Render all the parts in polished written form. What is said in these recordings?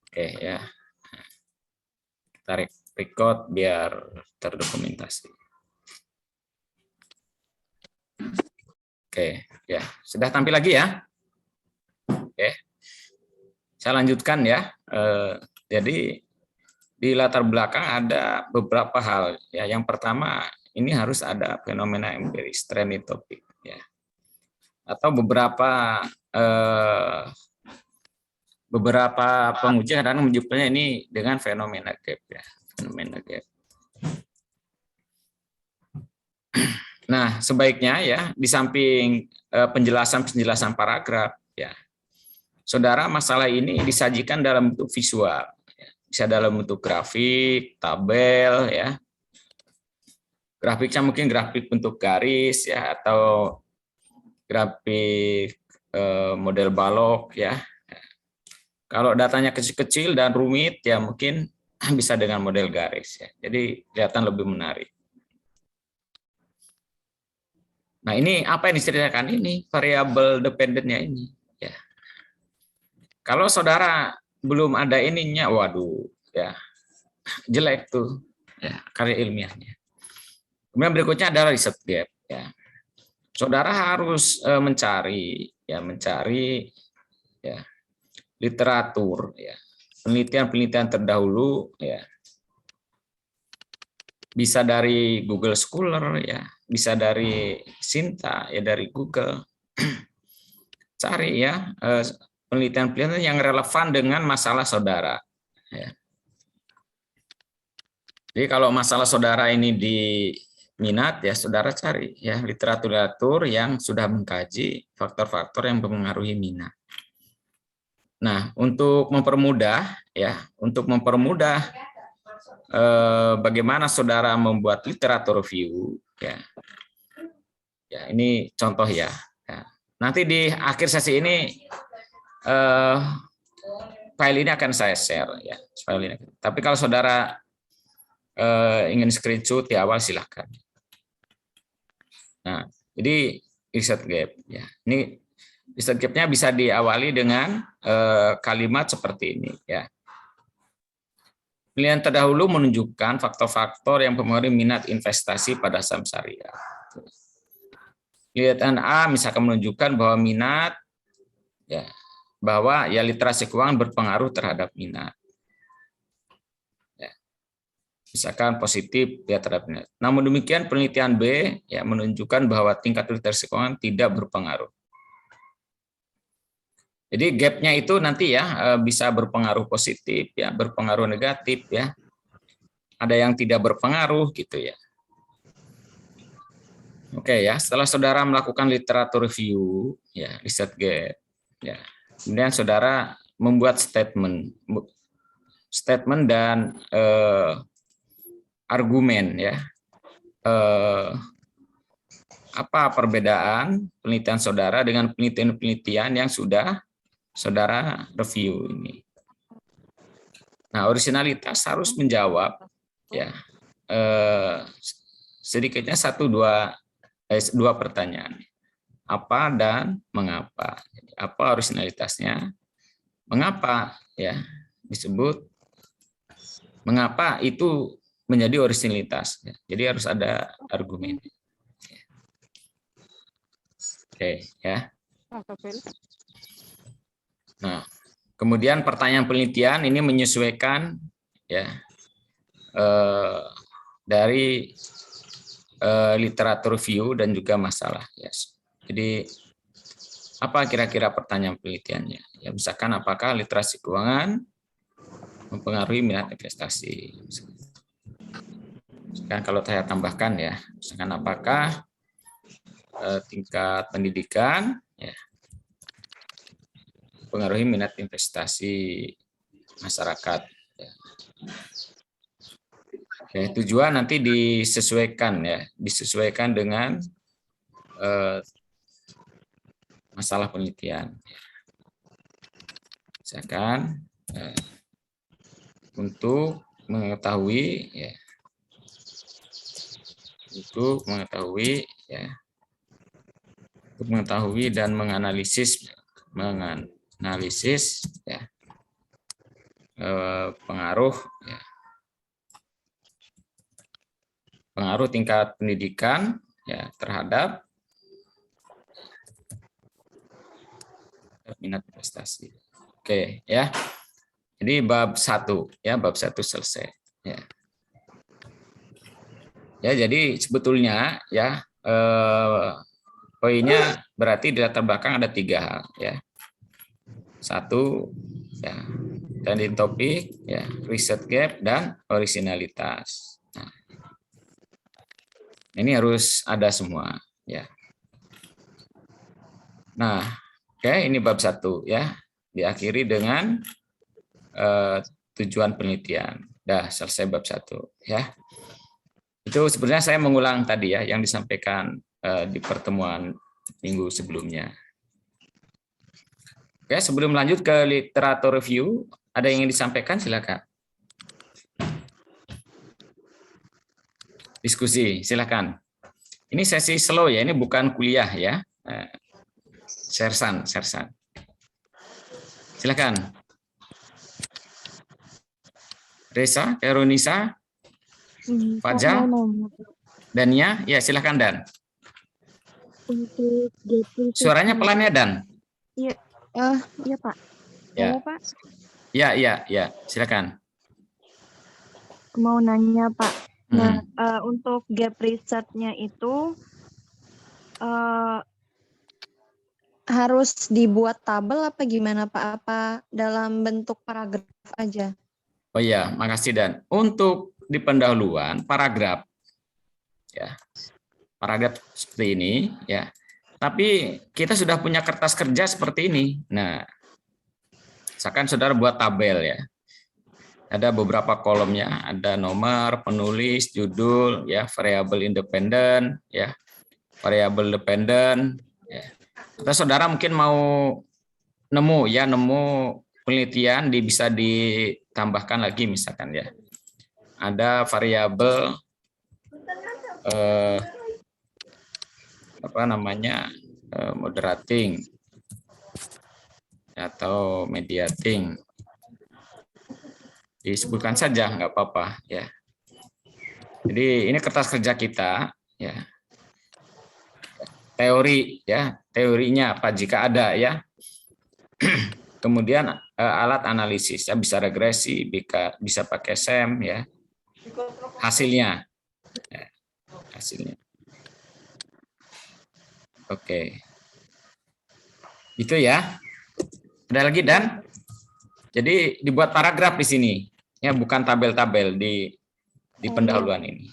Oke ya, tarik record biar terdokumentasi. Oke, ya sudah tampil lagi ya. Oke, saya lanjutkan ya. Jadi di latar belakang ada beberapa hal. Ya, yang pertama ini harus ada fenomena empiris, trending topic. Ya, atau beberapa penguji kadang menyebutnya ini dengan fenomena gap ya, fenomena gap. Nah, sebaiknya ya di samping penjelasan paragraf ya, saudara masalah ini disajikan dalam bentuk visual, ya. Bisa dalam bentuk grafik, tabel ya. Grafiknya mungkin grafik bentuk garis ya atau grafik model balok ya. Kalau datanya kecil-kecil dan rumit ya mungkin bisa dengan model garis ya. Jadi kelihatan lebih menarik. Nah, ini apa yang diceritakan ini? Variabel dependennya ini ya. Kalau saudara belum ada ininya, waduh ya, jelek tuh ya karya ilmiahnya. Kemudian berikutnya adalah riset gap ya. Saudara harus mencari ya literatur ya, penelitian-penelitian terdahulu ya, bisa dari Google Scholar ya, bisa dari Sinta ya, dari Google. Cari ya penelitian-penelitian yang relevan dengan masalah saudara ya. Jadi kalau masalah saudara ini di minat ya, saudara cari ya literatur yang sudah mengkaji faktor-faktor yang mempengaruhi minat. Nah, untuk mempermudah bagaimana saudara membuat literatur review ya. Ya, ini contoh ya. Ya. Nanti di akhir sesi ini file ini akan saya share ya. File ini. Tapi kalau saudara ingin screenshot di awal silahkan. Nah, jadi riset gap ya. Ini riset gap-nya bisa diawali dengan kalimat seperti ini ya. Penelitian terdahulu menunjukkan faktor-faktor yang mempengaruhi minat investasi pada saham syariah. Penelitian A misalkan menunjukkan bahwa minat ya, bahwa ya literasi keuangan berpengaruh terhadap minat. Ya. Misalkan positif ya terhadap minat. Namun demikian penelitian B ya menunjukkan bahwa tingkat literasi keuangan tidak berpengaruh. Jadi gapnya itu nanti ya bisa berpengaruh positif ya, berpengaruh negatif ya. Ada yang tidak berpengaruh gitu ya. Oke ya, setelah saudara melakukan literatur review ya, riset gap ya. Kemudian saudara membuat statement dan argumen ya. Apa perbedaan penelitian saudara dengan penelitian-penelitian yang sudah saudara review ini. Nah, originalitas harus menjawab ya sedikitnya dua pertanyaan. Apa dan mengapa? Apa originalitasnya? Mengapa ya disebut mengapa itu menjadi originalitas? Jadi harus ada argumen. Oke ya. Nah, kemudian pertanyaan penelitian ini menyesuaikan ya dari literatur review dan juga masalah. Yes. Jadi apa kira-kira pertanyaan penelitiannya? Ya misalkan apakah literasi keuangan mempengaruhi minat investasi? Misalkan kalau saya tambahkan ya, misalkan apakah tingkat pendidikan ya mempengaruhi minat investasi masyarakat. Ya. Oke, tujuan nanti disesuaikan ya, disesuaikan dengan masalah penelitian. Misalkan untuk mengetahui ya, untuk mengetahui dan menganalisis ya, pengaruh ya, pengaruh tingkat pendidikan ya terhadap minat prestasi. Oke ya. Jadi bab 1 ya, bab 1 selesai ya. Ya, jadi sebetulnya ya poinnya berarti di latar belakang ada 3 hal ya. 1 ya, trending topik ya, riset gap dan originalitas. Nah, ini harus ada semua ya. Nah, oke, ini bab 1 ya. Diakhiri dengan tujuan penelitian. Dah selesai bab 1 ya. Itu sebenarnya saya mengulang tadi ya yang disampaikan di pertemuan minggu sebelumnya. Oke, sebelum lanjut ke literatur review, ada yang ingin disampaikan, silakan. Diskusi, silakan. Ini sesi slow ya, ini bukan kuliah ya. Sersan. Silakan. Reza, Eronisa, Fajar, Dania, ya silakan Dan. Untuk Suaranya pelan ya Dan. Iya, iya Pak. Ya. Halo Pak. Ya, silakan. Mau nanya Pak. Nah, untuk gap research-nya itu harus dibuat tabel apa gimana Pak? Apa dalam bentuk paragraf aja? Oh iya, makasih Dan. Untuk di pendahuluan paragraf ya. Paragraf seperti ini ya. Tapi kita sudah punya kertas kerja seperti ini. Nah, misalkan saudara buat tabel ya. Ada beberapa kolomnya, ada nomor, penulis, judul, ya, variabel independen, ya, variabel dependen. Ya. Atau saudara mungkin mau nemu penelitian bisa ditambahkan lagi misalkan ya. Ada variabel moderating atau mediating. Disebutkan saja nggak apa-apa ya. Jadi ini kertas kerja kita ya. Teori ya, teorinya apa jika ada ya. Kemudian alat analisis ya, bisa regresi, bisa pakai SEM ya. Hasilnya. Ya, hasilnya. Oke. Itu ya. Ada lagi Dan? Jadi dibuat paragraf di sini. Ya, bukan tabel-tabel di pendahuluan ini.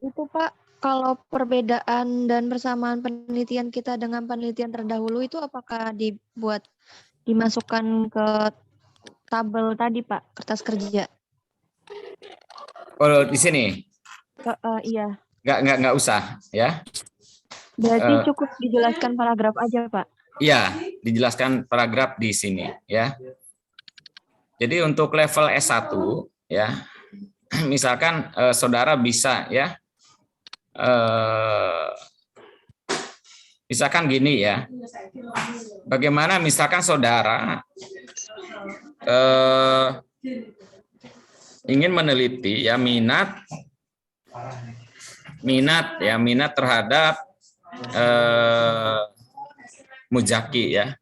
Itu Pak, kalau perbedaan dan persamaan penelitian kita dengan penelitian terdahulu itu apakah dimasukkan ke tabel tadi Pak, kertas kerja? Oh, di sini? Iya. Nggak usah ya. Berarti cukup dijelaskan paragraf aja Pak? Iya, dijelaskan paragraf di sini ya. Jadi untuk level S1 ya, misalkan saudara bisa ya, misalkan gini ya, bagaimana misalkan saudara ingin meneliti ya minat terhadap mujaki ya,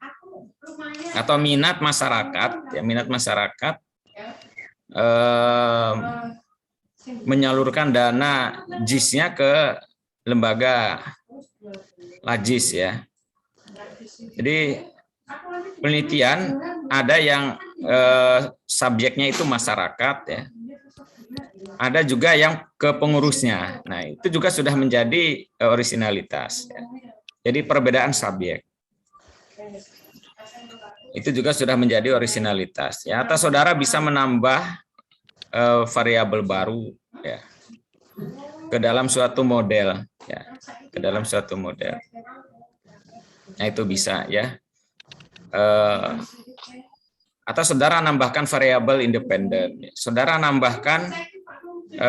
atau minat masyarakat menyalurkan dana JIS-nya ke lembaga LAJIS ya. Jadi penelitian ada yang subjeknya itu masyarakat ya. Ada juga yang ke pengurusnya. Nah, itu juga sudah menjadi originalitas ya. Jadi perbedaan subjek. Itu juga sudah menjadi originalitas ya. Atau saudara bisa menambah variabel baru ya ke dalam suatu model ya, ke dalam suatu model. Nah, itu bisa ya. Atau saudara nambahkan variabel independen, saudara nambahkan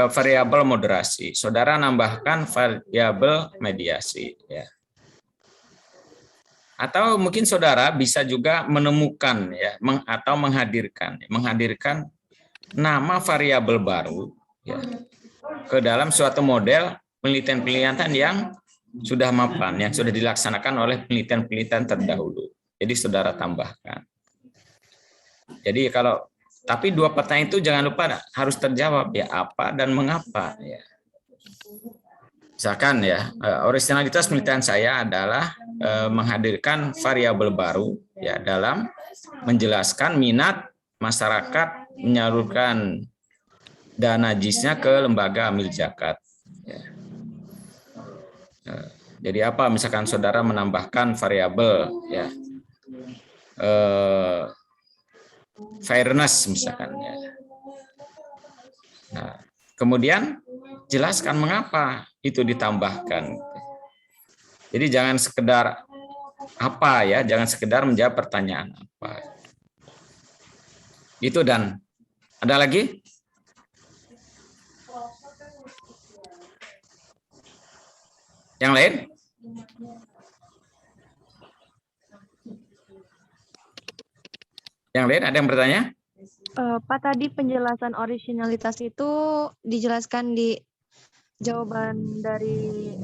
variabel moderasi, saudara nambahkan variabel mediasi ya. Atau mungkin saudara bisa juga menemukan ya, atau menghadirkan nama variabel baru ya, ke dalam suatu model penelitian-penelitian yang sudah mapan, yang sudah dilaksanakan oleh penelitian-penelitian terdahulu. Jadi saudara tambahkan. Jadi tapi dua pertanyaan itu jangan lupa harus terjawab ya, apa dan mengapa ya. Misalkan ya, originalitas penelitian saya adalah menghadirkan variabel baru ya dalam menjelaskan minat masyarakat menyalurkan dana JIS-nya ke lembaga amil zakat. Ya. Jadi apa? Misalkan saudara menambahkan variabel ya fairness misalkan ya. Nah, kemudian jelaskan mengapa itu ditambahkan. Jadi jangan sekedar apa ya, jangan sekedar menjawab pertanyaan apa. Itu. Dan ada lagi? Yang lain? Yang lain ada yang bertanya? Pak, tadi penjelasan originalitas itu dijelaskan di jawaban dari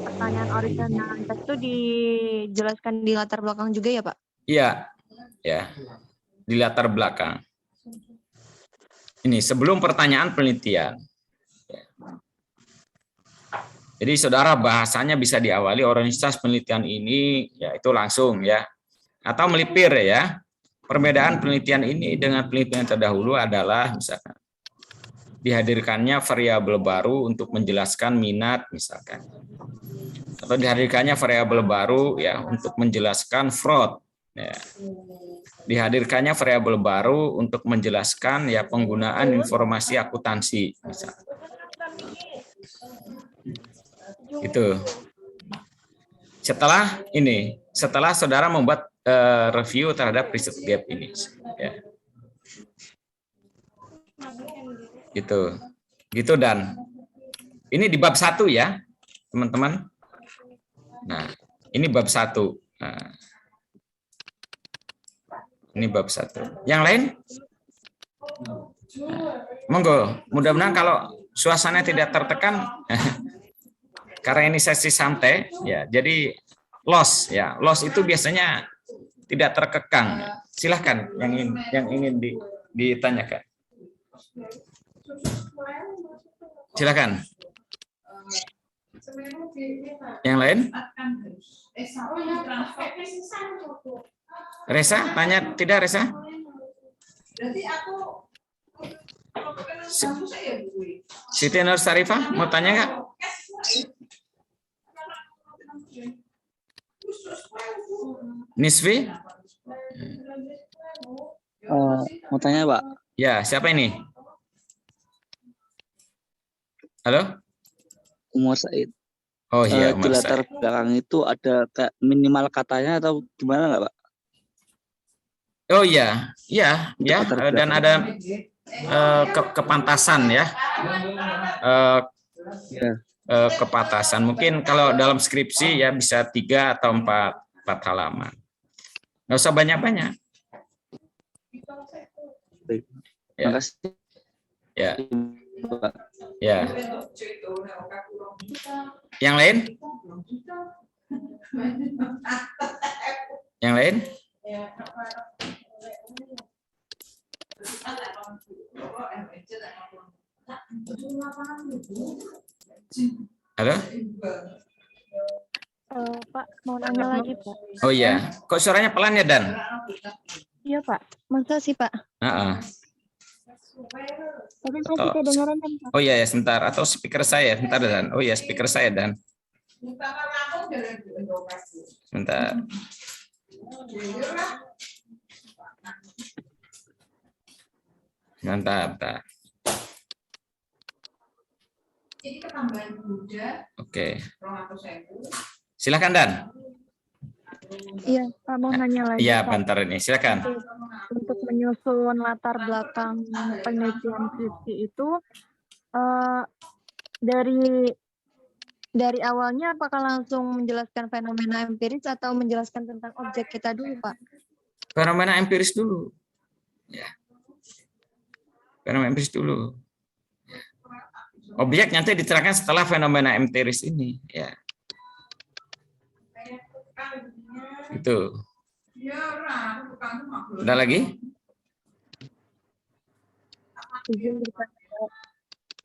pertanyaan originalitas itu dijelaskan di latar belakang juga ya, Pak? Iya, ya, di latar belakang. Ini sebelum pertanyaan penelitian. Jadi saudara bahasanya bisa diawali originalitas penelitian ini, ya itu langsung ya, atau melipir ya. Perbedaan penelitian ini dengan penelitian terdahulu adalah misalkan dihadirkannya variabel baru untuk menjelaskan minat misalkan, atau dihadirkannya variabel baru ya untuk menjelaskan fraud, ya. Dihadirkannya variabel baru untuk menjelaskan ya penggunaan informasi akuntansi misalkan. Itu. Setelah saudara membuat review terhadap riset gap ini, ya. Gitu. Dan ini di bab 1 ya, teman-teman. Nah, ini bab 1. Nah, ini bab 1. Yang lain? Monggo, mudah-mudahan kalau suasana tidak tertekan, karena ini sesi santai, ya. Jadi loss itu biasanya tidak terkekang. Silahkan yang ingin ditanyakan. Silakan. Yang lain? Resa, tanya tidak Resa? Siti Nur Sarifah mau tanya nggak? Nisfi? Mau tanya Pak. Ya, siapa ini? Halo? Umar Said. Oh iya, Di latar belakang itu ada minimal katanya atau gimana nggak Pak? Oh iya, ya, dan ada kepantasan ya. Kepantasan mungkin kalau dalam skripsi ya bisa 3 atau 4 halaman. Nggak usah banyak-banyak. Terima kasih. Ya. Ya. Yang lain? Yang lain? Halo? Pak, mau nanya lagi, Pak. Oh iya, kok suaranya pelan ya, Dan? Iya, Pak. Masa sih, Pak? Tapi masih kedengaran kan, Pak? Oh iya, ya, sebentar. Atau speaker saya, sebentar, Dan. Oh iya, speaker saya, Dan. Sebentar. Bentar. Jadi ketambahan muda. Oke. Silakan, Dan. Iya, Pak, mau nanya lagi. Iya, bentar ini. Silakan. Untuk menyusun latar belakang penelitian skripsi itu dari Dari awalnya apakah langsung menjelaskan fenomena empiris atau menjelaskan tentang objek kita dulu, Pak? Fenomena empiris dulu. Ya. Fenomena empiris dulu. Objek nanti diterangkan setelah fenomena empiris ini. Ya. Itu. Ada lagi? Izin bertanya.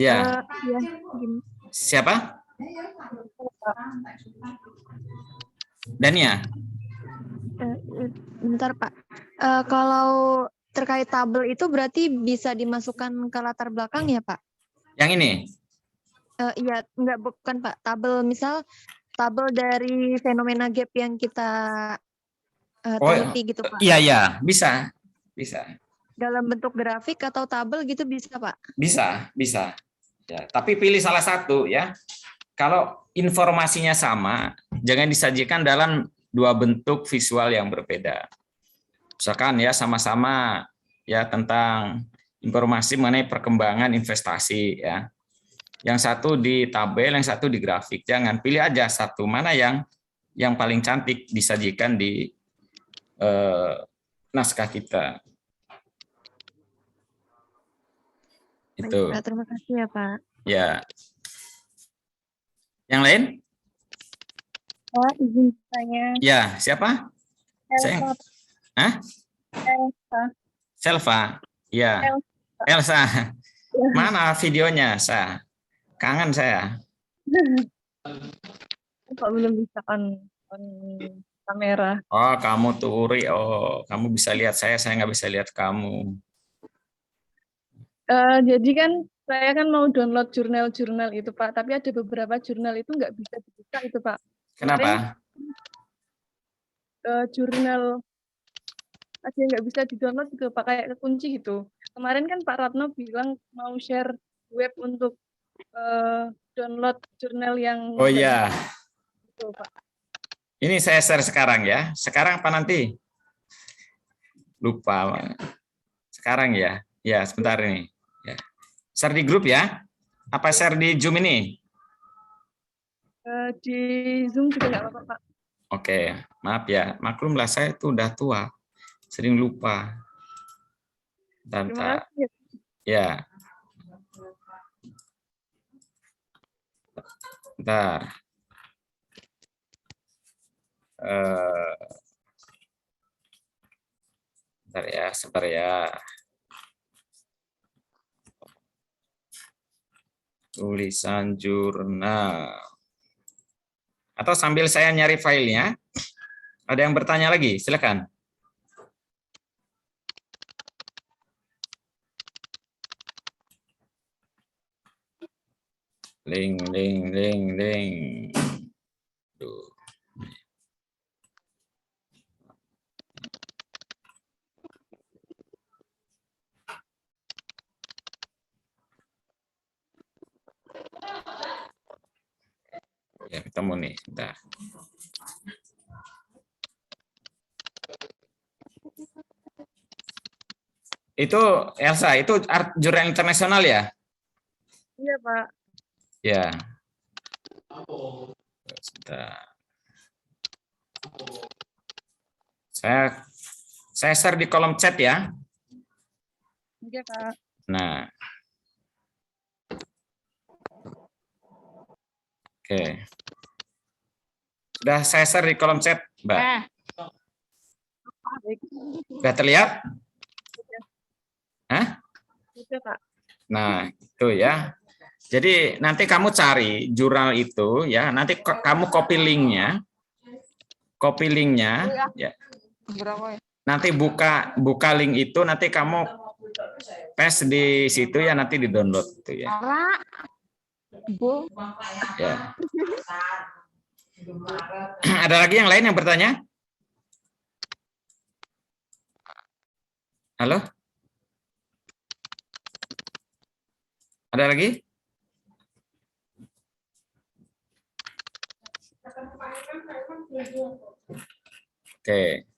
Ya. Ya, gini. Siapa? Dania. Bentar, Pak. Kalau terkait tabel itu berarti bisa dimasukkan ke latar belakang ya, Pak? Yang ini? Iya, enggak, bukan Pak. Tabel, misal tabel dari fenomena gap yang kita teliti gitu, Pak. Iya, iya, bisa. Bisa. Dalam bentuk grafik atau tabel gitu bisa, Pak? Bisa, bisa. Ya, tapi pilih salah satu ya. Kalau informasinya sama, jangan disajikan dalam dua bentuk visual yang berbeda. Misalkan ya sama-sama ya tentang informasi mengenai perkembangan investasi ya. Yang satu di tabel, yang satu di grafik. Jangan pilih aja satu, mana yang paling cantik disajikan di naskah kita. Itu. Baik, Pak. Terima kasih ya, Pak. Ya. Yang lain? Pak, izin tanya. Ya, siapa? Elsa. Hah? Elsa. Selva. Ya. Elsa. Mana videonya, Sa? Kangen saya. Kok belum bisa on kamera? Oh, kamu tuh Uri. Oh, kamu bisa lihat saya nggak bisa lihat kamu. Jadi kan saya kan mau download jurnal-jurnal itu Pak, tapi ada beberapa jurnal itu nggak bisa dibuka itu Pak. Kenapa? Jurnal ada yang nggak bisa di-download gitu Pak, kayak kekunci gitu. Kemarin kan Pak Ratno bilang mau share web untuk download jurnal yang Oh iya. gitu, Pak. Ini saya share sekarang ya. Sekarang apa nanti? Lupa. Sekarang ya. Ya, sebentar ini. Ya. Share di grup ya. Apa share di Zoom ini? Di Zoom juga nggak apa-apa Pak. Oke, maaf ya. Maklumlah saya itu udah tua. Sering lupa. Terima kasih. Ya. Bentar. Sebentar ya. Tulisan jurnal. Atau sambil saya nyari filenya, ada yang bertanya lagi? Silakan. Link. Duh. Ya, ketemu nih, bentar. Itu Elsa, itu jurnal internasional ya? Iya Pak. Ya. Sebentar. Saya share di kolom chat ya. Iya Pak. Nah. Oke. Sudah saya share di kolom chat, Mbak. Sudah terlihat? Hah? Iya Pak. Nah, itu ya. Jadi nanti kamu cari jurnal itu ya, nanti kamu copy linknya. Ya. Nanti buka link itu, nanti kamu paste di situ ya, nanti di-download itu ya. Ya. Ada lagi yang lain yang bertanya? Halo? Ada lagi? Oke.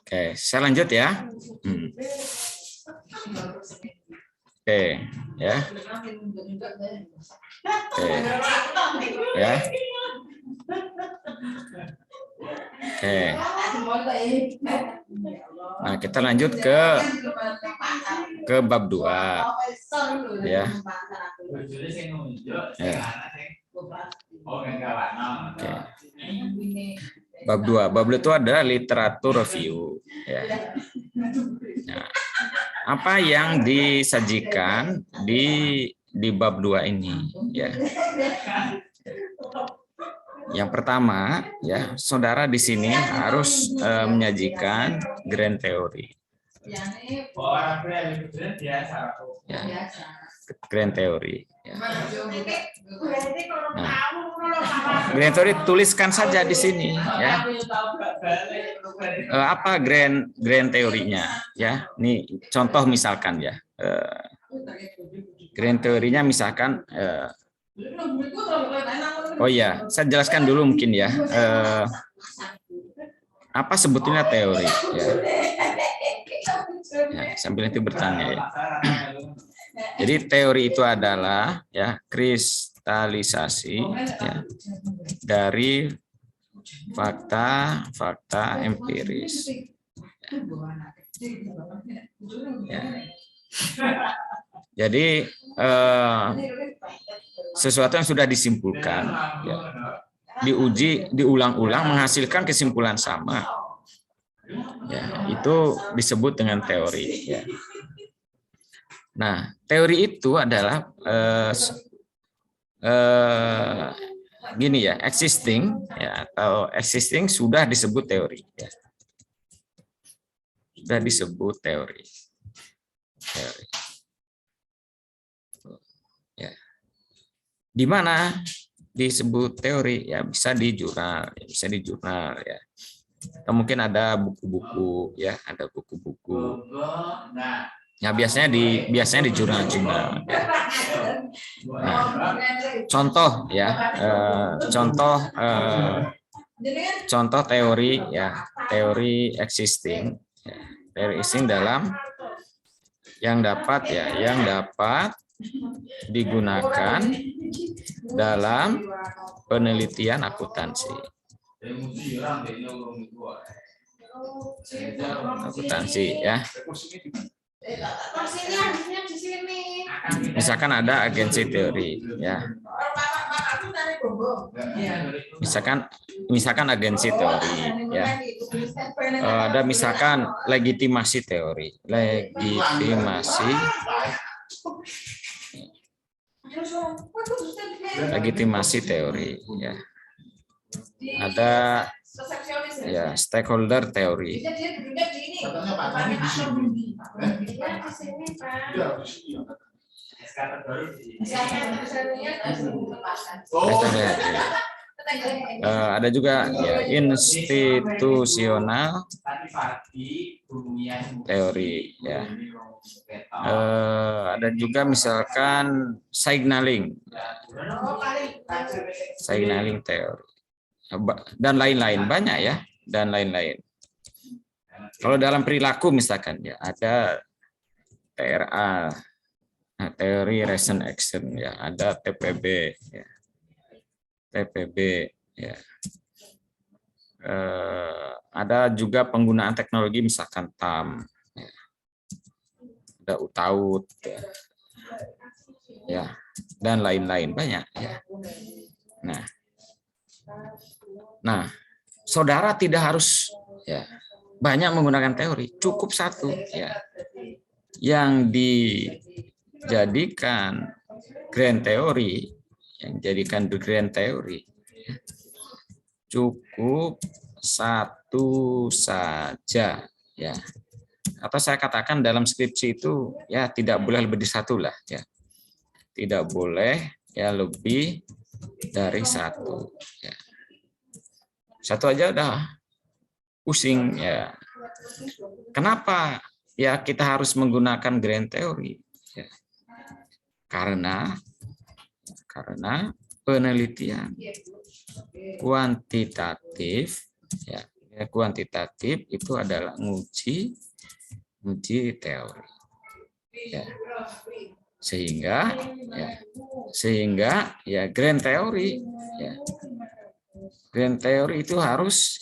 Oke, saya lanjut ya. Oke, ya. Oke. Ya. Oke. Nah, kita lanjut ke bab 2. Ya. Ya. Oke. Bab 2. Bab 2 itu adalah literatur review. Ya. Nah, apa yang disajikan di bab 2 ini? Ya. Yang pertama, ya, saudara di sini harus menyajikan grand theory. Ya, grand theory. Ya. Nah, grand theory tuliskan saja di sini, ya. Apa grand teorinya? Ya, ini contoh misalkan ya. Grand teorinya misalkan. Oh iya, saya jelaskan dulu mungkin ya. Apa sebetulnya teori? Ya. Ya, sambil nanti bertanya ya. Jadi teori itu adalah ya kristalisasi ya, dari fakta empiris. Ya. Jadi sesuatu yang sudah disimpulkan, ya, diuji, diulang-ulang, menghasilkan kesimpulan sama, ya, itu disebut dengan teori. Ya. Nah, teori itu adalah gini ya, existing, ya, atau existing sudah disebut teori. Ya. Sudah disebut teori. Ya. Di mana disebut teori? Ya, bisa di jurnal, ya. Atau mungkin ada buku-buku, ya, ada buku-buku. Ya, biasanya di jurnal-jurnal. Ya. Nah, contoh ya, contoh teori ya, teori existing, ya, teori existing dalam yang dapat digunakan dalam penelitian akuntansi. Akuntansi ya. Misalkan ada agensi teori ya. Misalkan agensi teori ya. Ada misalkan legitimasi teori. Legitimasi teori ya. Ada ya stakeholder teori. Ada juga ya institusional teori ya. Ada juga misalkan signaling teori dan lain-lain, banyak ya, dan lain-lain. Kalau dalam perilaku misalkan ya ada TRA, teori reason action ya, ada TPB ya. Ya. Ada juga penggunaan teknologi misalkan TAM ya. Ada UTAUT ya, dan lain-lain, banyak ya. Nah, saudara tidak harus ya banyak menggunakan teori, cukup satu ya yang dijadikan grand teori, ya, cukup satu saja ya. Atau saya katakan dalam skripsi itu ya tidak boleh lebih dari satu lah ya, tidak boleh ya lebih dari satu ya. Satu aja udah pusing ya. Kenapa ya kita harus menggunakan grand teori? Ya. Karena penelitian kuantitatif ya, kuantitatif itu adalah nguji teori. Ya. Sehingga grand teori grand teori itu harus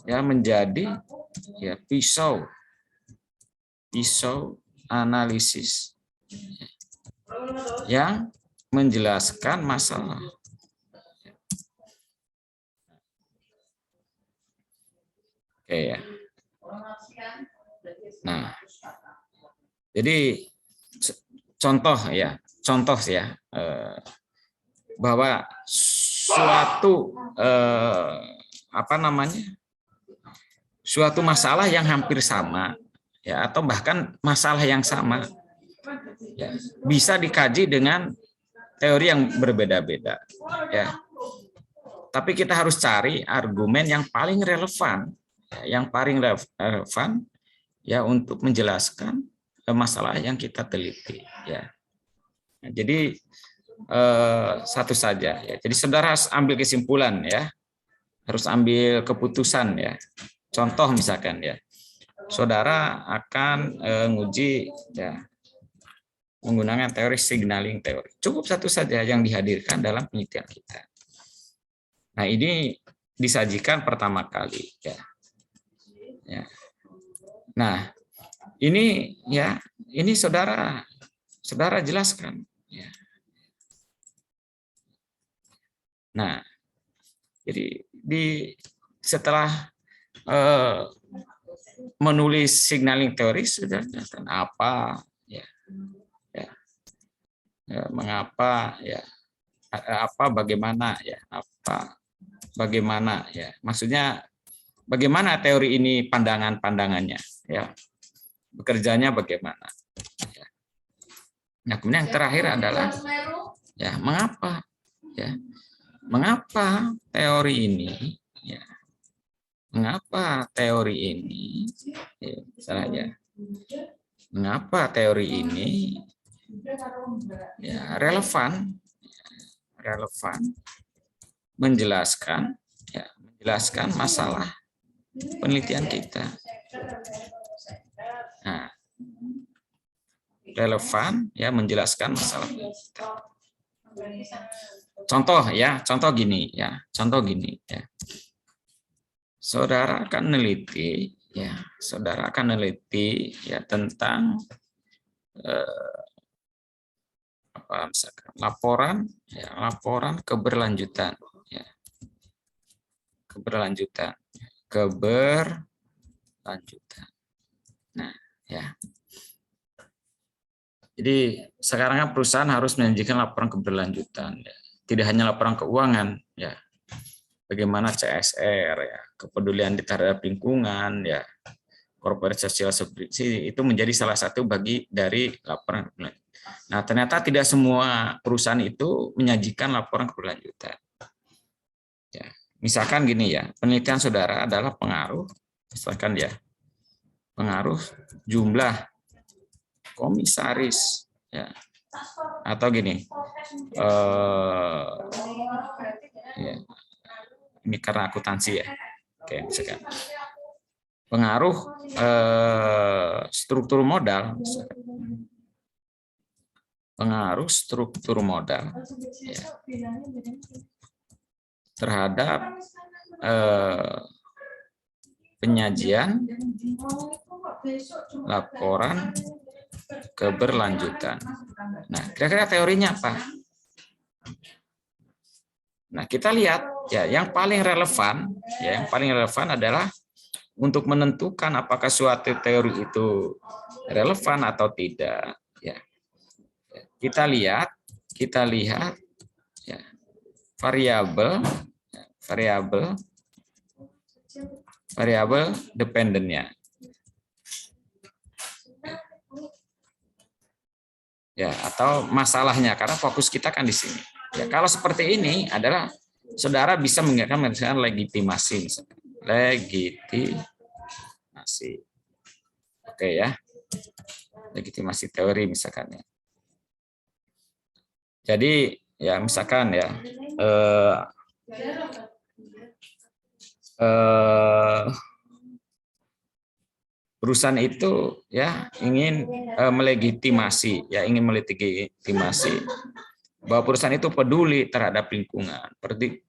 menjadi pisau analisis yang menjelaskan masalah. Oke ya. Nah, jadi contoh bahwa suatu suatu masalah yang hampir sama atau bahkan masalah yang sama bisa dikaji dengan teori yang berbeda-beda tapi kita harus cari argumen yang paling relevan untuk menjelaskan masalah yang kita teliti Nah, jadi satu saja Jadi saudara harus ambil kesimpulan harus ambil keputusan Contoh misalkan saudara akan nguji menggunakan teori signaling teori. Cukup satu saja yang dihadirkan dalam penelitian kita. Nah, ini disajikan pertama kali Nah, ini saudara jelaskan Nah, jadi setelah menulis signaling teori sudah jelaskan apa mengapa apa bagaimana maksudnya bagaimana teori ini pandangannya bekerjanya bagaimana Nah, kemudian yang terakhir adalah mengapa teori ini mengapa teori ini relevan menjelaskan masalah penelitian kita. Nah, relevan menjelaskan masalah penelitian kita. Contoh gini. Saudara akan meneliti tentang misalkan laporan keberlanjutan. Nah, jadi sekarang kan perusahaan harus menyajikan laporan keberlanjutan. Tidak hanya laporan keuangan, bagaimana CSR, kepedulian terhadap lingkungan, corporate social responsibility itu menjadi salah satu dari laporan keberlanjutan. Nah, ternyata tidak semua perusahaan itu menyajikan laporan keberlanjutan. Misalkan gini penelitian saudara adalah pengaruh jumlah komisaris atau gini ini karena akuntansi Oke, misalkan pengaruh struktur modal terhadap penyajian laporan keberlanjutan. Nah, kira-kira teorinya apa? Nah, kita lihat yang paling relevan adalah untuk menentukan apakah suatu teori itu relevan atau tidak. Kita lihat variabel dependennya. Atau masalahnya, karena fokus kita kan di sini. Kalau seperti ini adalah saudara bisa menggunakan misalkan legitimasi. Oke legitimasi teori misalkan Jadi misalkan perusahaan itu ya ingin melegitimasi, ya ingin melegitimasi bahwa perusahaan itu peduli terhadap lingkungan,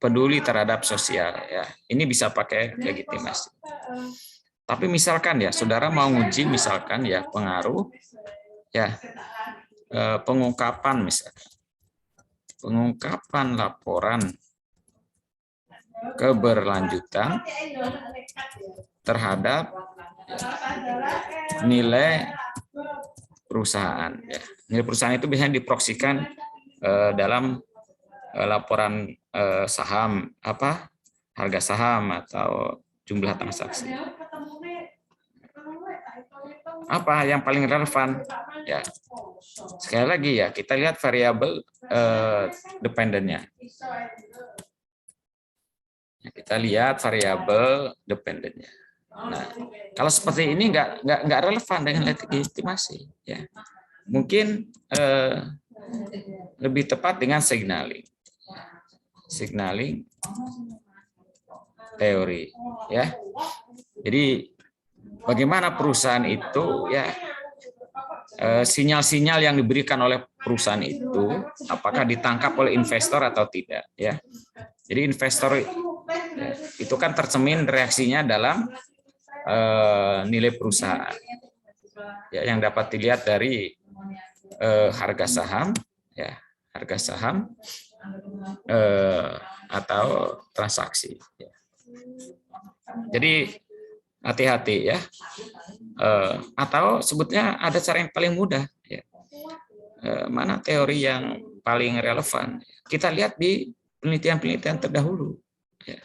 peduli terhadap sosial, ya. Ini bisa pakai legitimasi. Tapi misalkan ya, saudara mau nguji misalkan ya pengaruh, ya pengungkapan misalkan, pengungkapan laporan keberlanjutan terhadap nilai perusahaan. Ya. Nilai perusahaan itu biasanya diproksikan dalam laporan saham, harga saham atau jumlah transaksi. Apa yang paling relevan? Ya, sekali lagi ya kita lihat variabel dependennya. Kita lihat variabel dependennya. Nah, kalau seperti ini nggak relevan dengan legitimasi, ya. Mungkin lebih tepat dengan signaling, teori, ya. Jadi bagaimana perusahaan itu, ya, sinyal-sinyal yang diberikan oleh perusahaan itu apakah ditangkap oleh investor atau tidak, ya. Jadi investor itu kan tercermin reaksinya dalam nilai perusahaan, ya, yang dapat dilihat dari harga saham, ya, harga saham atau transaksi. Ya. Jadi hati-hati ya. Atau sebutnya ada cara yang paling mudah. Ya. Mana teori yang paling relevan? Kita lihat di penelitian-penelitian terdahulu. Ya.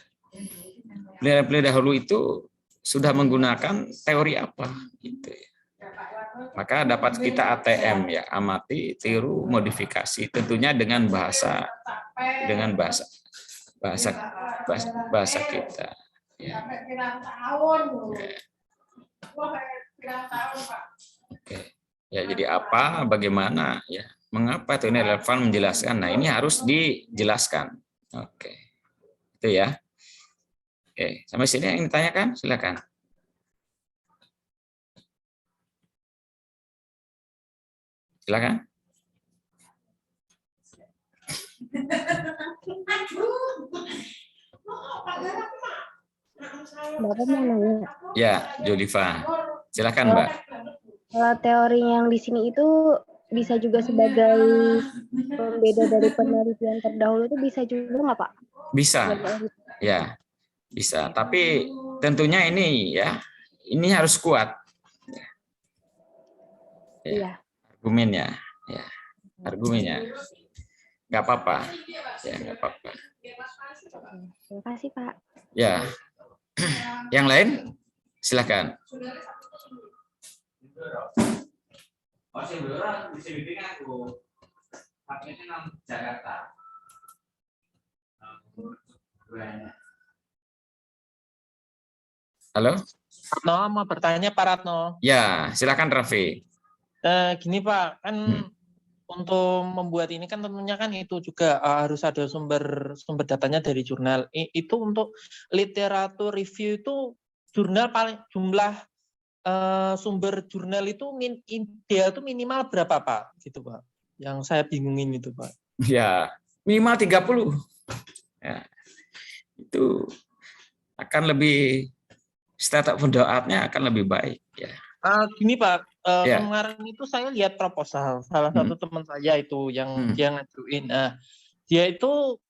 Penelitian dahulu itu sudah menggunakan teori apa? Gitu ya. Maka dapat kita ATM ya, amati, tiru, modifikasi, tentunya dengan bahasa kita. Ya. Oke. Ya, jadi apa, bagaimana, ya, mengapa itu ini relevan menjelaskan. Nah, ini harus dijelaskan. Oke, itu ya. Oke, sampai sini yang ditanyakan, silakan. Silakan. Bapak mau nanya. Ya, Joliva. Silakan, Mbak. Kalau teori yang di sini itu bisa juga sebagai pembeda dari penelitian terdahulu itu bisa juga nggak, Pak? Bisa. Ya, bisa. Tapi tentunya ini ya, ini harus kuat. Ya. Iya. Argumennya, ya, argumennya. Nggak apa-apa, ya, nggak apa-apa. Terima kasih, Pak. Ya, yang lain silakan. Halo? Ratno, mau bertanya Pak Ratno. Ya, silakan Raffi. Gini Pak, kan untuk membuat ini kan tentunya kan itu juga harus ada sumber datanya dari jurnal. Itu untuk literatur review itu jurnal paling jumlah sumber jurnal itu ideal itu minimal berapa Pak? Gitu Pak. Yang saya bingungin itu Pak. Ya, minimal 30. Ya. Itu akan lebih startup pendoaatnya akan lebih baik ya. Gini Pak, Ya. kemarin itu saya lihat proposal salah satu teman saya itu yang dia ngajuin. Dia itu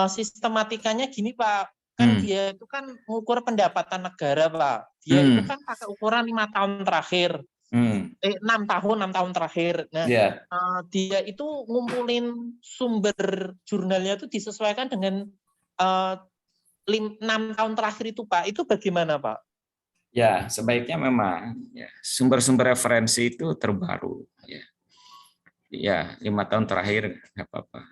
sistematikanya gini Pak, kan dia itu kan mengukur pendapatan negara Pak. Dia itu kan pakai ukuran 5 tahun terakhir, 6 tahun terakhir. Nah, dia itu ngumpulin sumber jurnalnya itu disesuaikan dengan 6 tahun terakhir itu Pak. Itu bagaimana Pak? Ya, sebaiknya memang ya, sumber-sumber referensi itu terbaru. Ya, 5 tahun terakhir nggak apa-apa.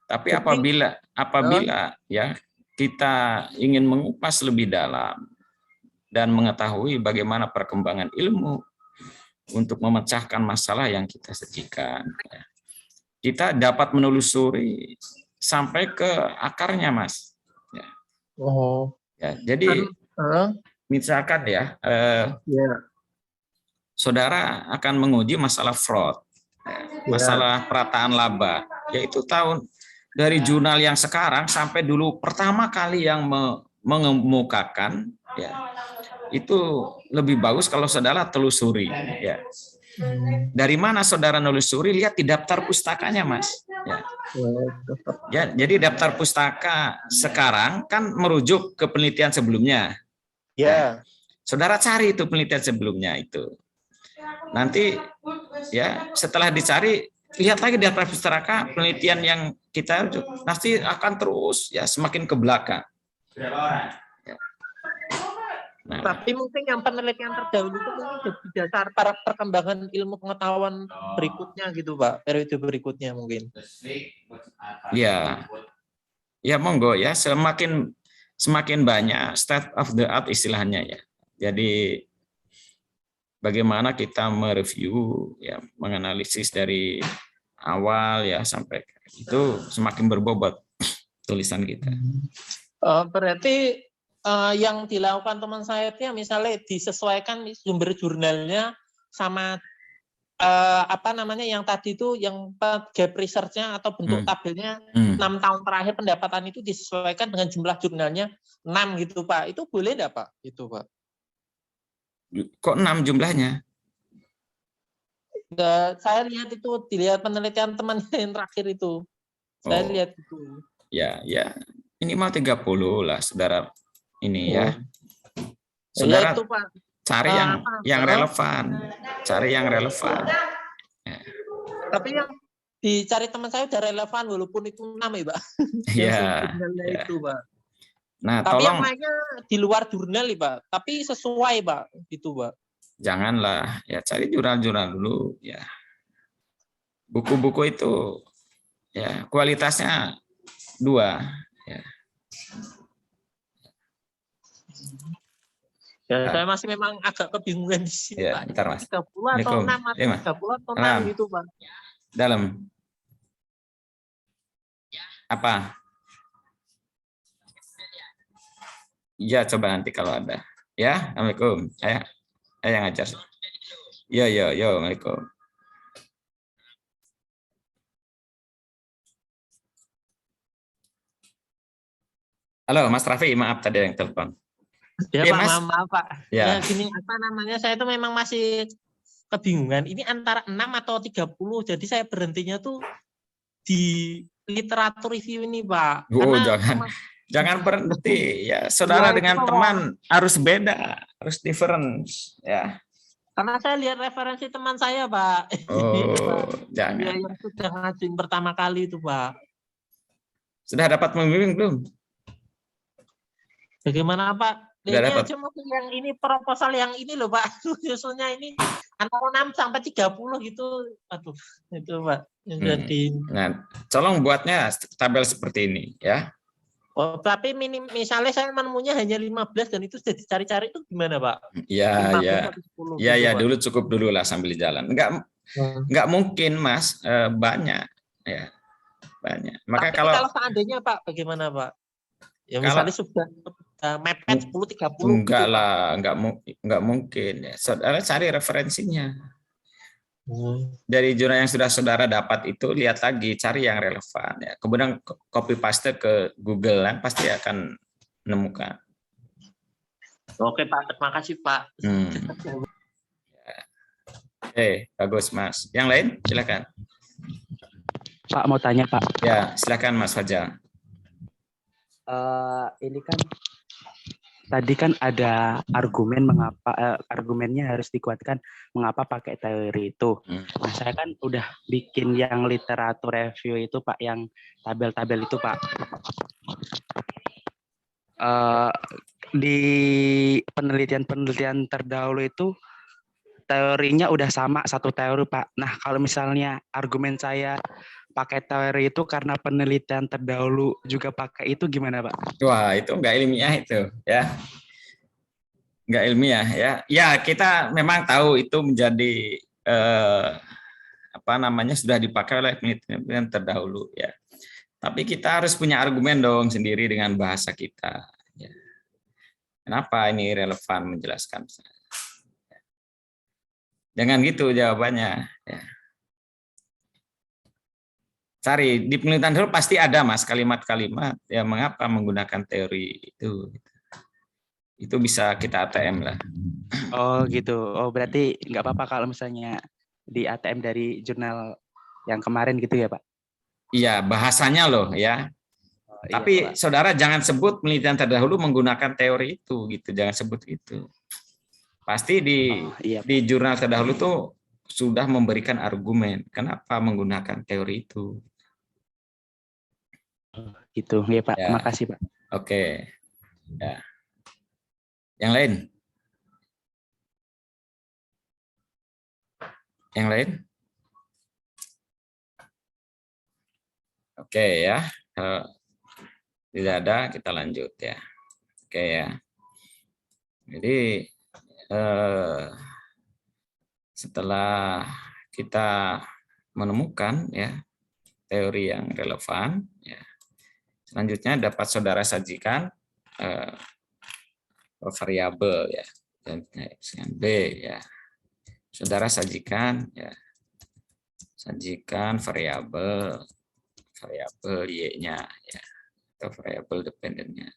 Tapi apabila ya kita ingin mengupas lebih dalam dan mengetahui bagaimana perkembangan ilmu untuk memecahkan masalah yang kita sajikan, ya, kita dapat menelusuri sampai ke akarnya, Mas. Ya. Oh. Ya, jadi misalkan ya, saudara akan menguji masalah fraud, masalah perataan laba, yaitu dari jurnal yang sekarang sampai dulu pertama kali yang mengemukakan, ya, itu lebih bagus kalau saudara telusuri, ya. Dari mana saudara nelusuri? Lihat di daftar pustakanya, Mas. Ya, jadi daftar pustaka sekarang kan merujuk ke penelitian sebelumnya. Ya. Saudara cari itu penelitian sebelumnya itu. Nanti ya setelah dicari, lihat lagi daftar pustaka penelitian yang kita pasti akan terus ya semakin ke belakang. Nah, tapi mungkin yang penelitian terdahulu itu mungkin jadi dasar para perkembangan ilmu pengetahuan berikutnya gitu, Pak, periode berikutnya mungkin. Ya, ya monggo ya, semakin banyak state of the art istilahnya ya. Jadi bagaimana kita mereview ya, menganalisis dari awal ya sampai itu semakin berbobot tulisan kita. Berarti yang dilakukan teman saya itu ya misalnya disesuaikan sumber jurnalnya sama apa namanya yang tadi itu yang gap research-nya atau bentuk tabelnya 6 tahun terakhir pendapatan itu disesuaikan dengan jumlah jurnalnya 6 gitu, Pak. Itu boleh enggak, Pak? Itu, Pak. Kok 6 jumlahnya? Saya lihat itu, dilihat penelitian teman yang terakhir itu. Saya lihat itu. Ya, ya. Minimal 30 lah, saudara. Ini ya. Ya Saudara itu, Pak. cari yang relevan. Cari yang relevan. Ya. Tapi yang dicari teman saya udah relevan walaupun itu 6 ya, Pak. Iya. Ya. Itu, Pak. Nah, tapi tolong, yang lainnya di luar jurnal, Pak. Tapi sesuai, Pak. Gitu, Pak. Janganlah, ya cari jurnal-jurnal dulu, ya. Buku-buku itu, ya kualitasnya 2, ya. Ya, saya masih memang agak kebingungan di sini, Ya, Pak. bentar, Mas. 30 atau 6 atau 30 atau 6 gitu, Pak. Dalam. Apa? Ya, coba nanti kalau ada. Ya, Assalamualaikum. Saya yang ngajar. Yo, Assalamualaikum. Halo, Mas Raffi, maaf tadi yang telepon. Ya, Pak, Mas. maaf, Pak. Ya. Ya, gini, apa namanya, saya itu memang masih kebingungan. Ini antara 6 atau 30, jadi saya berhentinya tuh di literatur review ini, Pak. Oh, Karena jangan berhenti. Ya, saudara dengan teman harus beda, harus difference. Ya. Karena saya lihat referensi teman saya, Pak. Oh, jangan. Ya, yang sudah ngajuin pertama kali itu, Pak. Sudah dapat membimbing belum? Bagaimana, Pak? Sudah Ini dapat. aja mungkin yang ini proposal yang ini loh, Pak. Susunnya ini antara 6 sampai 30 gitu. Aduh, itu, Pak. Jadi Nah, tolong buatnya tabel seperti ini, ya. oh, tapi misalnya saya menemunya hanya 15 dan itu sudah dicari-cari itu gimana, Pak? Ya, 15 ya. atau 10 Ya, gitu, ya, Pak. dulu cukup dulu lah sambil jalan. Enggak mungkin, Mas, banyak, ya. Banyak. Maka tapi kalau seandainya, Pak, bagaimana, Pak? Ya misalnya sudah mepet 10 30 enggak gitu, lah, enggak mungkin ya. Saudara cari referensinya. Dari jurnal yang sudah saudara dapat itu lihat lagi, cari yang relevan ya. Kemudian copy paste ke Google kan pasti akan menemukan. Oke, Pak, terima kasih, Pak. Bagus, Mas. Yang lain silakan. Pak mau tanya, Pak. Ya, silakan Mas Fajar. Ini kan tadi kan ada argumen mengapa argumennya harus dikuatkan mengapa pakai teori itu. Nah, saya kan udah bikin yang literatur review itu, Pak, yang tabel-tabel itu, Pak. Di penelitian terdahulu itu teorinya udah sama satu teori, Pak. Nah, kalau misalnya argumen saya pakai teori itu karena penelitian terdahulu juga pakai itu gimana, Pak? Wah, itu enggak ilmiah itu, ya. Enggak ilmiah, ya. Ya, kita memang tahu itu menjadi sudah dipakai oleh penelitian terdahulu, ya. Tapi kita harus punya argumen dong sendiri dengan bahasa kita. Ya. Kenapa ini relevan menjelaskan? Jangan gitu jawabannya. Ya. Cari di penelitian dulu pasti ada Mas kalimat-kalimat ya mengapa menggunakan teori itu. Itu bisa kita ATM lah. Oh gitu. Oh berarti nggak apa-apa kalau misalnya di ATM dari jurnal yang kemarin gitu ya Pak? Iya, bahasanya loh ya. Oh, iya, Tapi Pak. saudara jangan sebut penelitian terdahulu menggunakan teori itu gitu, jangan sebut itu. Pasti Iya, di jurnal terdahulu tuh sudah memberikan argumen kenapa menggunakan teori itu. gitu ya Pak. Ya. Makasih Pak. Oke. Ya. Yang lain? Yang lain? Oke ya. Tidak ada, kita lanjut ya. Oke ya. Jadi setelah kita menemukan ya teori yang relevan, ya, selanjutnya dapat saudara sajikan variabel ya dan B ya. Saudara sajikan ya, sajikan variabel y-nya ya atau variabel dependennya.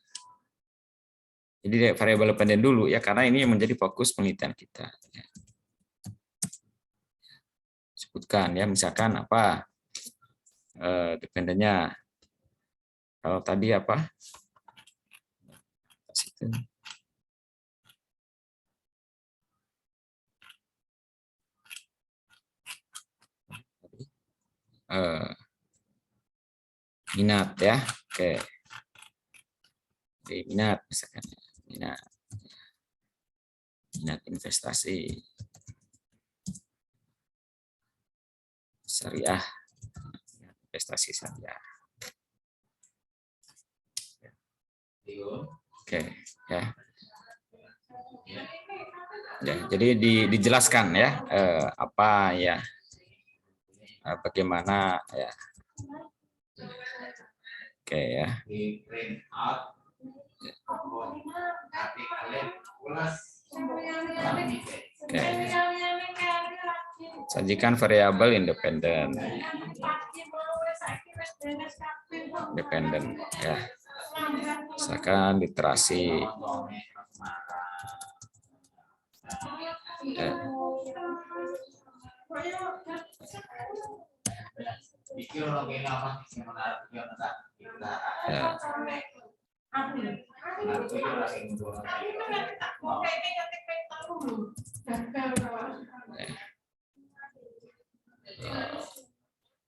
Jadi variabel dependen dulu ya karena ini yang menjadi fokus penelitian kita. Ya. Sebutkan ya misalkan apa dependennya. Kalau tadi apa? Minat ya. Oke. Jadi minat misalkan minat investasi syariah, investasi syariah. Oke ya. Ya, jadi dijelaskan ya apa ya bagaimana ya. Oke ya. Oke. Sajikan variabel independen. Independen ya. Misalkan literasi. Ya. Ya.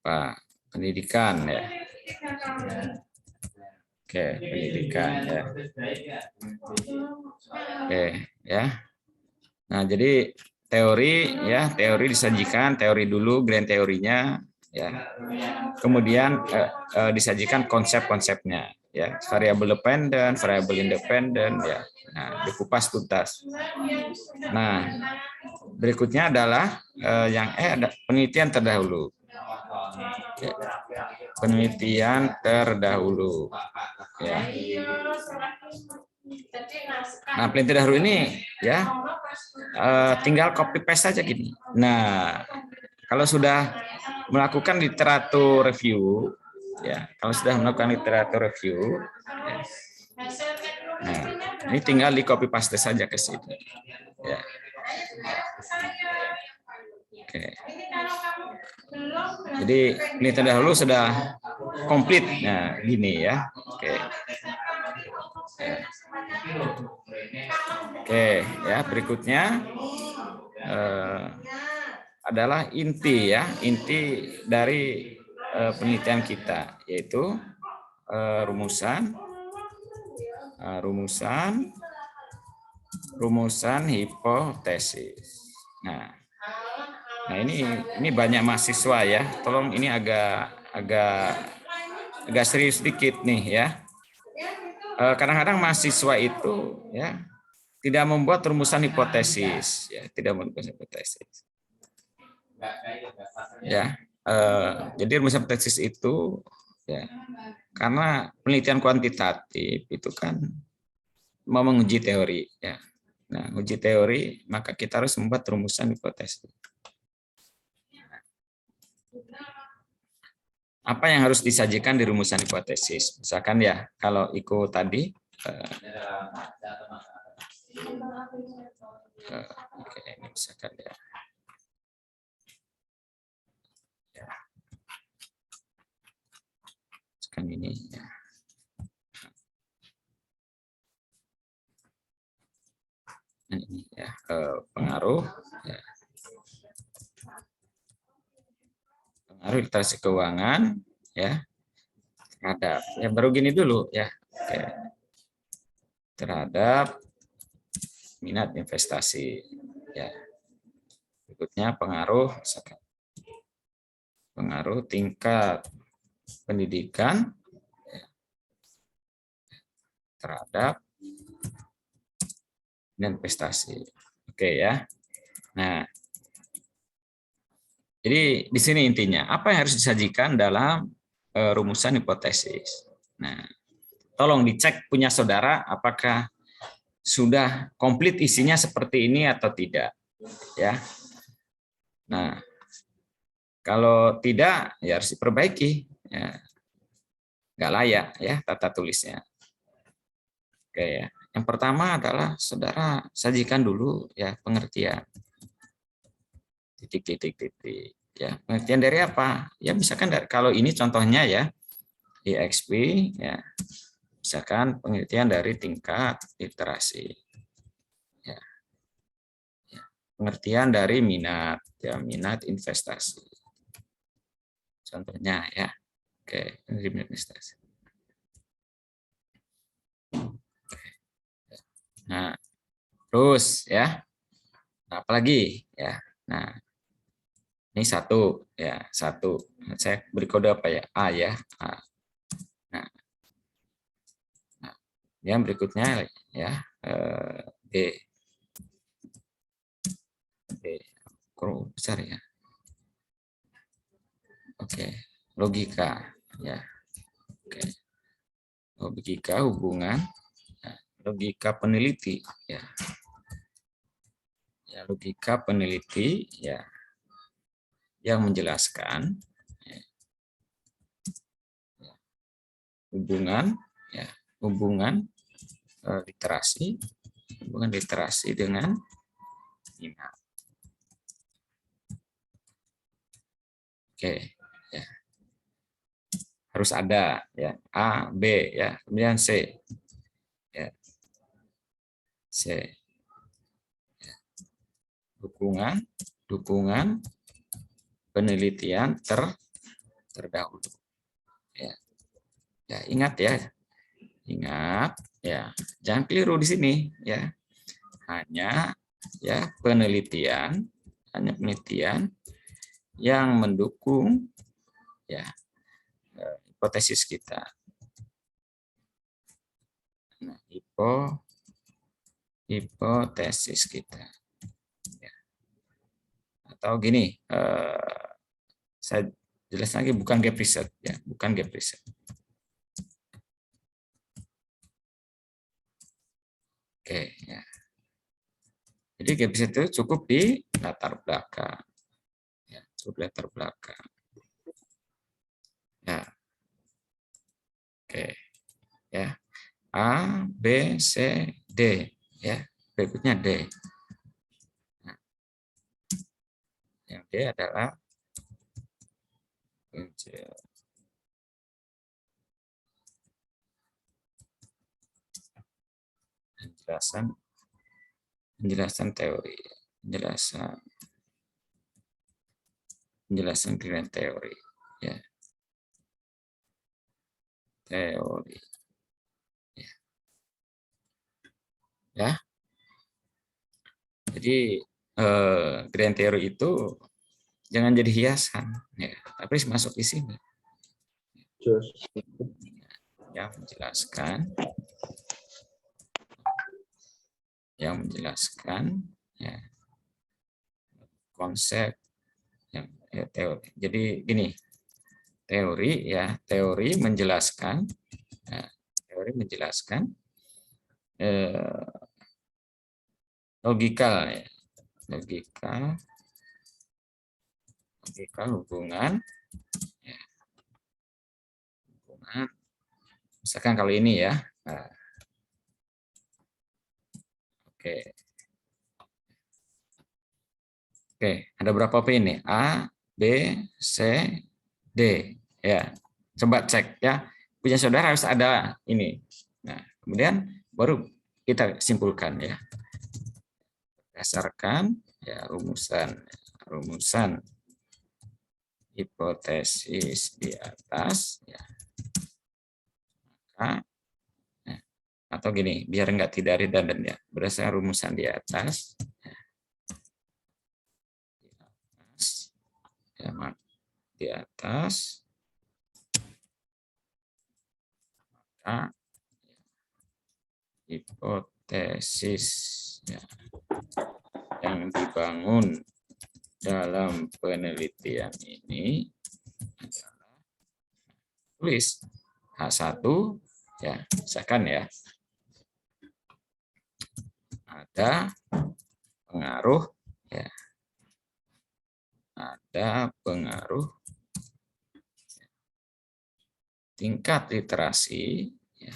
Pak, pendidikan ya. Oke, pendidikan ya. Oke, ya. Nah, jadi teori ya, teori disajikan, teori dulu, grand teorinya ya. Kemudian disajikan konsep-konsepnya ya, variabel dependen, variabel independen ya. Nah, dikupas tuntas. Nah, berikutnya adalah yang ada penelitian terdahulu. Ya. Penelitian terdahulu ya. Nah, penelitian terdahulu ini ya tinggal copy paste saja gini. Nah, kalau sudah melakukan literatur review ya, kalau sudah melakukan literatur review ya, nah, ini tinggal di copy paste saja ke sini ya. Oke. Jadi penelitian dahulu sudah komplit. Nah, gini ya. Oke. Oke, ya berikutnya adalah inti ya, inti dari penelitian kita yaitu rumusan hipotesis. Nah, ini banyak mahasiswa ya. Tolong ini agak serius sedikit nih ya. Kadang-kadang mahasiswa itu ya tidak membuat rumusan hipotesis, ya tidak membuat hipotesis. Ya, jadi rumusan hipotesis itu ya karena penelitian kuantitatif itu kan mau menguji teori ya. Nah, uji teori maka kita harus membuat rumusan hipotesis. apa yang harus disajikan di rumusan hipotesis? Misalkan ya, kalau Iko tadi, oke, ini misalkan ya. Misalkan ini ya. Ini ya, pengaruh ya. Pengaruh literasi keuangan ya terhadap ya baru gini dulu ya. Oke. Terhadap minat investasi ya. Berikutnya pengaruh misalkan pengaruh tingkat pendidikan ya, terhadap investasi. Oke ya. Nah, jadi di sini intinya apa yang harus disajikan dalam rumusan hipotesis. Nah, tolong dicek punya saudara apakah sudah komplit isinya seperti ini atau tidak, ya. Nah, kalau tidak ya harus diperbaiki, ya. Nggak layak ya tata tulisnya. Oke ya. Yang pertama adalah saudara sajikan dulu ya pengertian. Titik. Ya, pengertian dari apa? Ya misalkan dari, kalau ini contohnya ya EXP ya. Misalkan pengertian dari tingkat literasi. Ya. Ya. Pengertian dari minat ya, minat investasi. Contohnya ya. Oke, minat investasi. Nah, terus ya. Nah, apalagi ya. Nah, ini satu ya, satu. Saya beri kode apa ya? A ya. A. Nah, yang berikutnya ya B. B. Kurang besar ya. Oke, logika ya. Oke. Logika hubungan ya. Logika peneliti ya. Ya, logika peneliti ya yang menjelaskan ya, hubungan ya, hubungan literasi dengan minat. Oke, ya. Harus ada ya A, B ya, kemudian C. Ya. C. Ya. Dukungan penelitian terdahulu. Ya. Ya, ingat ya. Ingat ya, jangan keliru di sini ya. Hanya ya penelitian yang mendukung ya hipotesis kita. Nah, hipotesis kita. Ya. Atau gini, saya jelas lagi bukan gap research ya, bukan gap research. Oke ya. Jadi gap research itu cukup di latar belakang. Ya, cukup latar belakang. Ya. Oke. Ya. A, B, C, D ya. Berikutnya D. Nah, yang D adalah penjelasan teori, penjelasan grand teori ya. Teori ya. Jadi grand teori itu jangan jadi hiasan ya, tapi masuk di sini. Yang menjelaskan ya, konsep ya, teori. Jadi gini, teori menjelaskan ya, logika ya. Logika hubungan ya, Nah, misalkan kalau ini ya. Nah, oke. Oke, ada berapa P ini? A, B, C, D. Ya, coba cek ya. Punya saudara harus ada ini. Nah, kemudian baru kita simpulkan ya. Berdasarkan ya rumusan hipotesis di atas ya. Maka, ya, atau gini, biar enggak tidak redundant ya. Berdasarkan rumusan di atas ya, di atas maka hipotesis ya, yang dibangun dalam penelitian ini adalah tulis H1 ya, misalkan ya ada pengaruh ya, ada pengaruh tingkat literasi ya,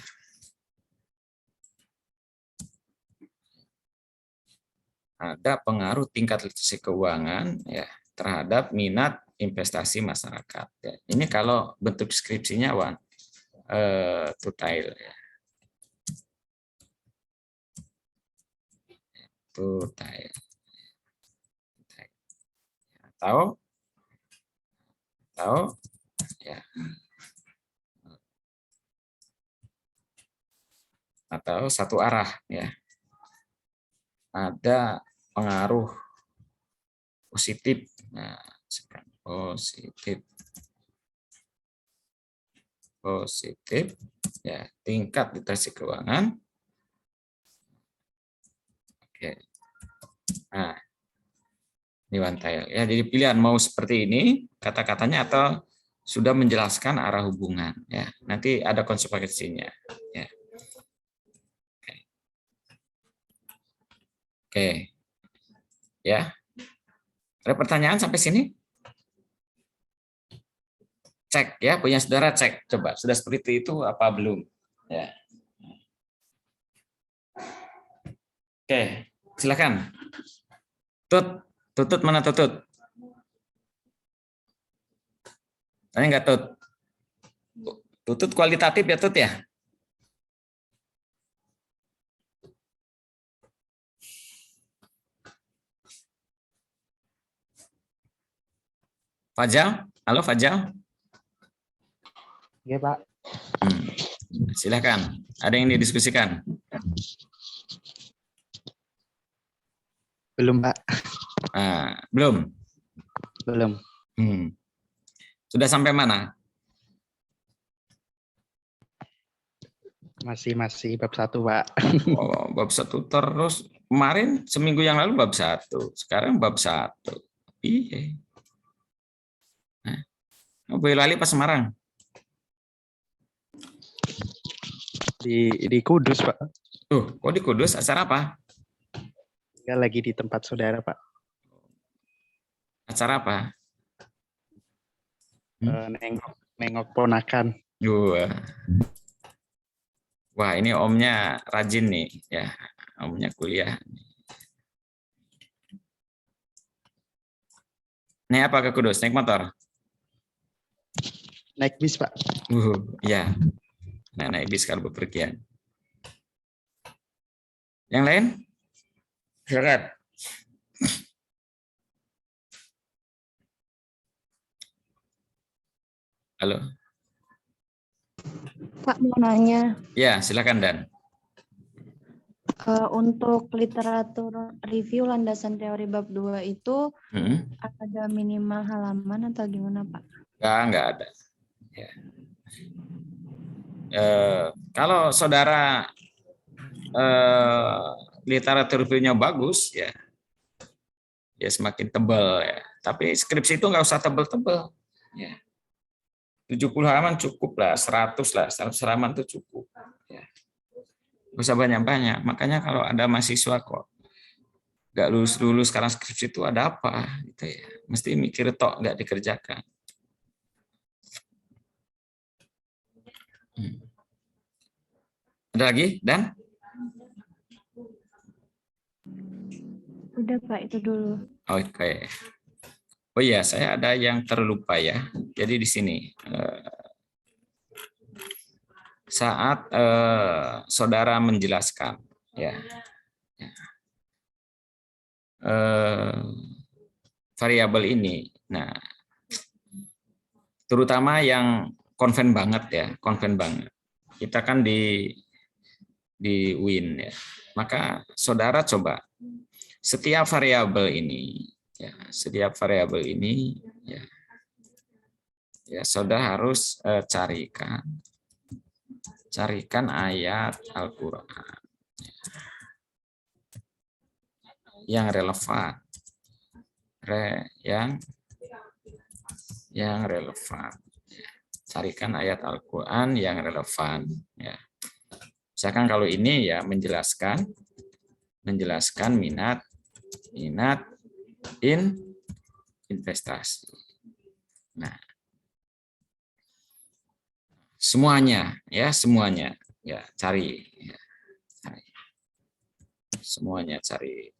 ada pengaruh tingkat literasi keuangan ya terhadap minat investasi masyarakat. Ya. Ini kalau bentuk skripsinya tutail ya. Tutail. Atau ya. Atau satu arah ya. Ada pengaruh positif. Nah, positif ya, tingkat literasi keuangan. Oke. Nah, ini one tile ya. Jadi pilihan mau seperti ini kata-katanya atau sudah menjelaskan arah hubungan ya. Nanti ada konsekuensinya ya. Oke. Ya. Ada pertanyaan sampai sini? Cek ya, punya saudara cek. Coba, sudah seperti itu apa belum? Ya. Oke, silakan. Tutut mana Tutut? Tanya nggak Tut? Tutut kualitatif ya Tut ya? Fajal? Halo Fajal? Iya Pak. Silakan. Ada yang didiskusikan? Belum Pak. Belum? Belum. Sudah sampai mana? Masih bab 1 Pak. Oh, bab 1 terus. Kemarin seminggu yang lalu bab 1. Sekarang bab 1. Iya. Boyolali pas Semarang? Di Kudus Pak. Kok di Kudus? Acara apa? Ya, lagi di tempat saudara Pak. Acara apa? Nengok ponakan. Wah, ini omnya rajin nih ya. Omnya kuliah. Naik apa ke Kudus? Naik motor? Naik bis Pak. Ya. Nah, naik bis kalau bepergian. Yang lain? Silakan. Halo. Pak mau nanya. Ya, silakan Dan. Untuk literatur review landasan teori bab 2 itu ada minimal halaman atau gimana Pak? Enggak ada. Ya. Kalau saudara literatur reviewnya bagus ya semakin tebal ya. Tapi skripsi itu nggak usah tebal-tebal ya. 70 halaman cukup lah, 100 halaman itu cukup ya. Nggak usah banyak-banyak. Makanya kalau ada mahasiswa kok nggak lulus sekarang skripsi itu ada apa gitu ya. Mesti mikir tok nggak dikerjakan. Ada lagi, Dan? Udah Pak, itu dulu. Oke. Oh iya, saya ada yang terlupa ya. Jadi di sini saat saudara menjelaskan, ya, variabel ini, nah, terutama yang konven banget ya, konven banget. Kita kan di UIN ya. Maka saudara coba setiap variabel ini, ya, setiap variabel ini, ya, saudara harus carikan ayat Al-Quran yang relevan, yang relevan. Carikan ayat Al-Quran yang relevan. Ya. Misalkan kalau ini ya menjelaskan minat investasi. Nah, semuanya ya cari, semuanya cari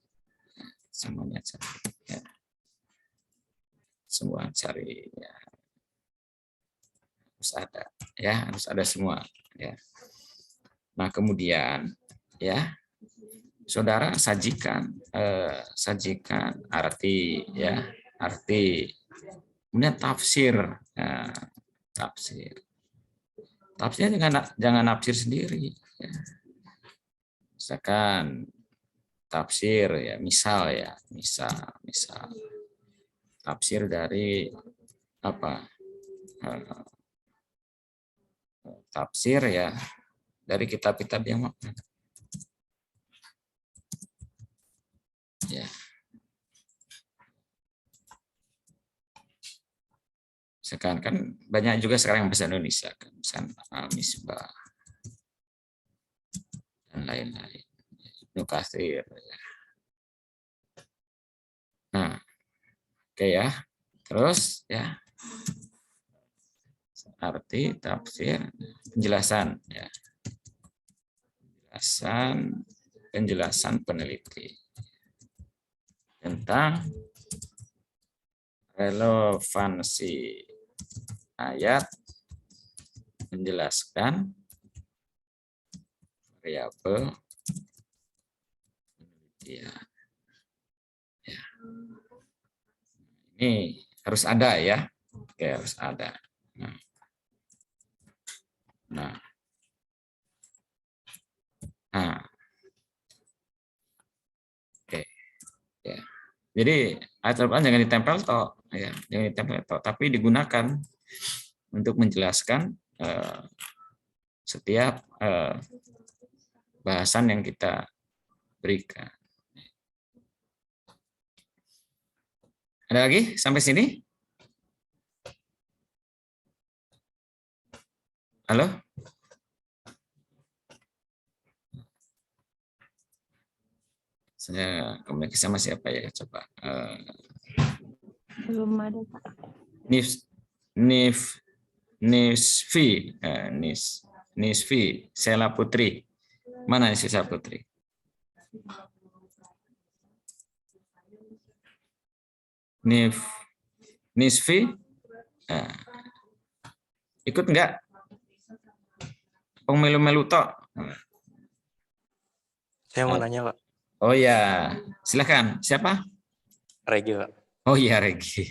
ya. Semua cari ya. Harus ada semua ya. Nah, kemudian ya saudara sajikan arti ya, kemudian tafsir. Nah, tafsirnya jangan nafsir sendiri ya. Misalkan tafsir ya, misal tafsir dari apa, tafsir ya dari kitab-kitab yang makna ya. Sekarang kan banyak juga sekarang yang bahasa Indonesia kan, misalnya Al-Misbah dan lain-lain, Ibnu Katsir ya. Nah, oke ya. Terus ya, arti, tafsir, penjelasan ya. Penjelasan peneliti tentang relevansi ayat, menjelaskan variabel penelitian. Ya. Ini harus ada ya. Oke, harus ada. Nah. Oke. Ya. Jadi ayat Al-Quran jangan ditempel toh, ya, jangan ditempel toh, tapi digunakan untuk menjelaskan setiap bahasan yang kita berikan. Ada lagi sampai sini? Halo? Saya komunikasi sama siapa ya? Coba. Belum ada Pak. Nisfi, Sela Putri. Mana nih Sela Putri? Nisfi, ikut enggak? Pemilu-melu tok. Saya mau nanya, Pak. Oh ya, silakan. Siapa? Regi, Pak. Oh iya, Regi.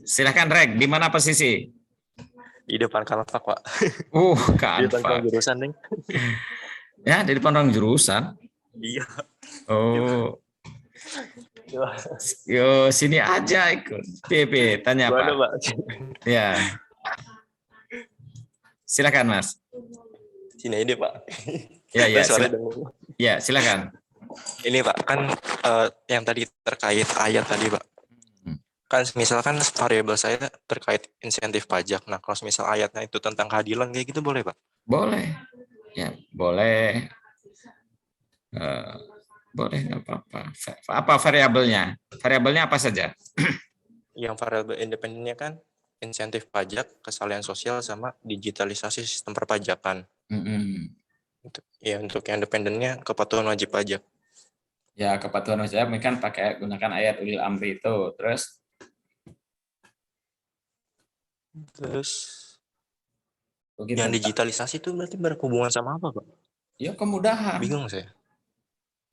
Silakan Reg, di mana posisi? Di depan kanvas, Pak. Kanvas. Di depan jurusan, Ning. Ya, di depan orang jurusan. Iya. Oh. Yo, sini aja ikut. PP, tanya apa? Gimana, Pak? Ya. Silakan, Mas. Sini aja, Pak. Ya, silakan. Ini Pak, kan yang tadi terkait ayat tadi Pak. Kan misalkan variabel saya terkait insentif pajak. Nah, kalau misal ayatnya itu tentang keadilan kayak gitu boleh Pak? Boleh. Ya, boleh. Boleh, nggak apa-apa. Apa variabelnya? Variabelnya apa saja? Yang variabel independennya kan insentif pajak, kesalahan sosial, sama digitalisasi sistem perpajakan. Untuk yang dependennya kepatuhan wajib pajak. Ya, kepatuhan wajib pajak kan gunakan ayat ulil amri itu. Terus begitu, yang digitalisasi itu berarti berhubungan sama apa, Pak? Ya, kemudahan. Bingung saya.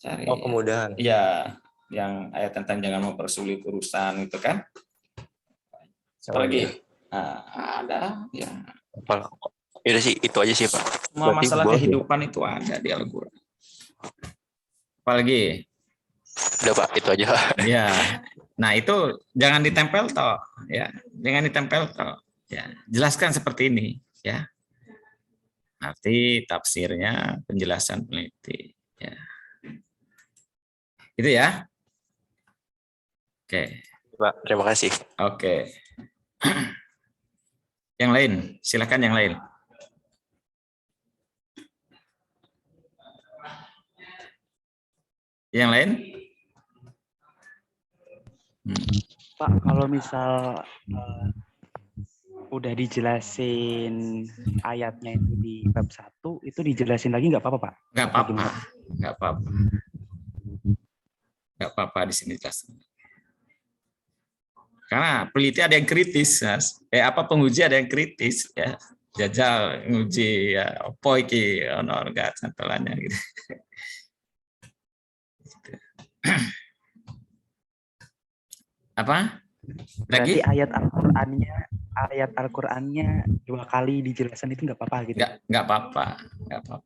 Cari. Oh, kemudahan. Ya, yang ayat tentang jangan mempersulit urusan itu kan. Apalagi? Ada ya. Udah sih, itu aja sih, Pak. Semua masalah kehidupan itu ada di Al-Quran. Apalagi? Udah, Pak, itu aja. Ya. Nah, itu jangan ditempel toh, ya. Jangan ditempel toh. Ya, jelaskan seperti ini, ya. Arti tafsirnya, penjelasan peneliti, ya. Itu ya. Oke. Pak, terima kasih. Oke. Yang lain, silakan yang lain. Yang lain? Pak, kalau misal udah dijelasin ayatnya itu di bab 1, itu dijelasin lagi nggak apa-apa, Pak? Nggak apa-apa. Nggak apa-apa. Nggak apa-apa di sini jelaskan. Karena peneliti ada yang kritis, Mas. Penguji ada yang kritis, ya. Jajal nguji ya opo iki ono enggak cantelannya gitu. Apa? Lagi? Berarti ayat Al-Qur'annya 2 kali dijelasin itu nggak apa-apa gitu. Nggak apa-apa, nggak apa-apa.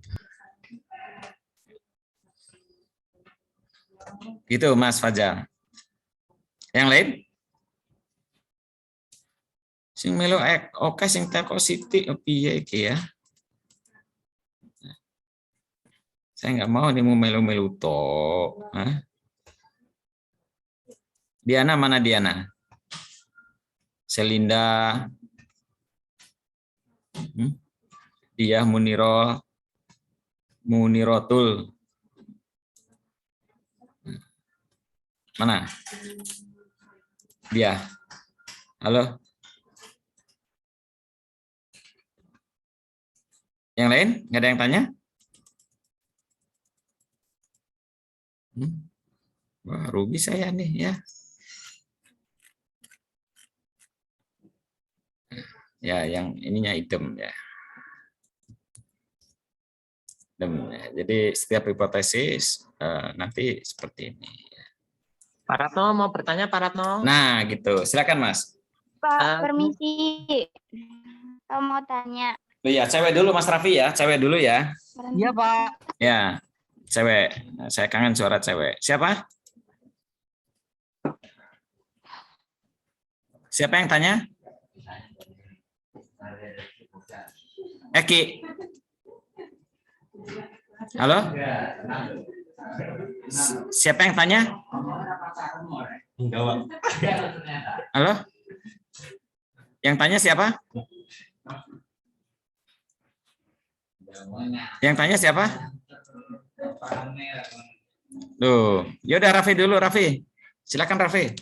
Gitu Mas Fajar. Yang lain? Sing melu oke sing teko sithik piye iki ya. Saya nggak mau nih mau melu-melu tok. Diana mana Diana? Selinda. Dia Munirotul. Mana? Dia. Halo. Yang lain? Nggak ada yang tanya? Wah, rugi saya nih ya. Ya, yang ininya hitam ya. Jadi setiap hipotesis nanti seperti ini. Pak Ratno mau bertanya, Pak Ratno? Nah, gitu. Silakan Mas. Pak, permisi. Saya mau tanya. Oh iya, cewek dulu Mas Raffi ya, cewek dulu ya. Iya, Pak. Ya, cewek. Saya kangen suara cewek. Siapa? Siapa yang tanya? Eki. Halo? Siapa yang tanya? Halo? Yang tanya siapa? Yang tanya siapa? Loh, yaudah Raffi dulu, Raffi. Silakan Raffi.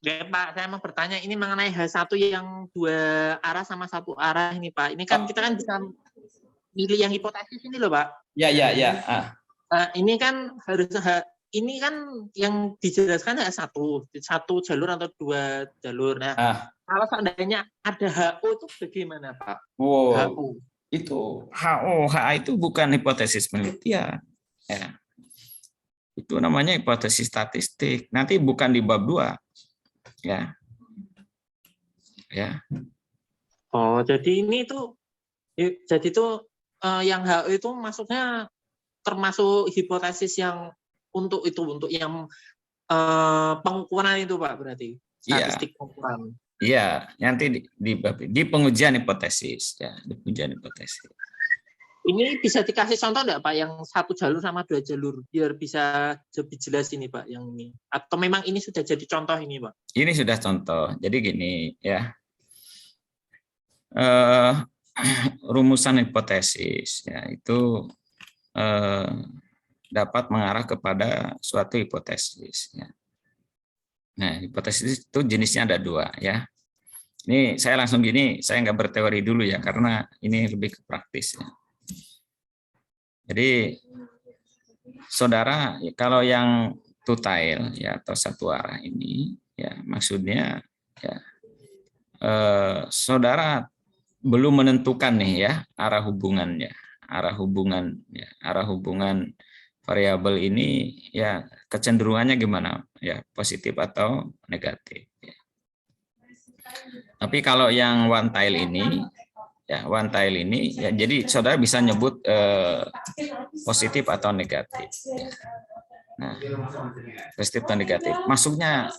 Ya, Pak, saya mau bertanya ini mengenai H1 yang 2 arah sama 1 arah ini, Pak. Ini kan kita kan bisa milih yang hipotesis ini loh, Pak. Ya. Ini kan harus ini kan yang dijelaskan satu jalur atau 2 jalur. Nah, kalau seandainya ada HO itu bagaimana, Pak? Wow. HO. Itu HA itu bukan hipotesis penelitian. Ya. Itu namanya hipotesis statistik. Nanti bukan di bab 2. Ya. Ya. Oh, jadi ini tuh yang HO itu maksudnya termasuk hipotesis yang untuk yang pengukuran itu, Pak, berarti. Statistik pengukuran. Iya, nanti di pengujian hipotesis ya, di pengujian hipotesis. Ini bisa dikasih contoh enggak, Pak, yang 1 jalur sama 2 jalur biar bisa lebih jelas ini, Pak, yang ini. Atau memang ini sudah jadi contoh ini, Pak? Ini sudah contoh. Jadi gini ya. Rumusan hipotesis ya itu dapat mengarah kepada suatu hipotesis ya. Nah, hipotesis itu jenisnya ada 2 ya. Ini saya langsung gini, saya nggak berteori dulu ya, karena ini lebih ke praktis. Ya. Jadi, saudara, kalau yang two-tail ya atau satu arah ini, ya maksudnya ya saudara belum menentukan nih ya arah hubungannya, arah hubungan variabel ini ya kecenderungannya gimana ya, positif atau negatif. Ya. Tapi kalau yang one tail ini ya, jadi saudara bisa nyebut positif atau negatif. Ya. Nah, positif atau negatif. Maksudnya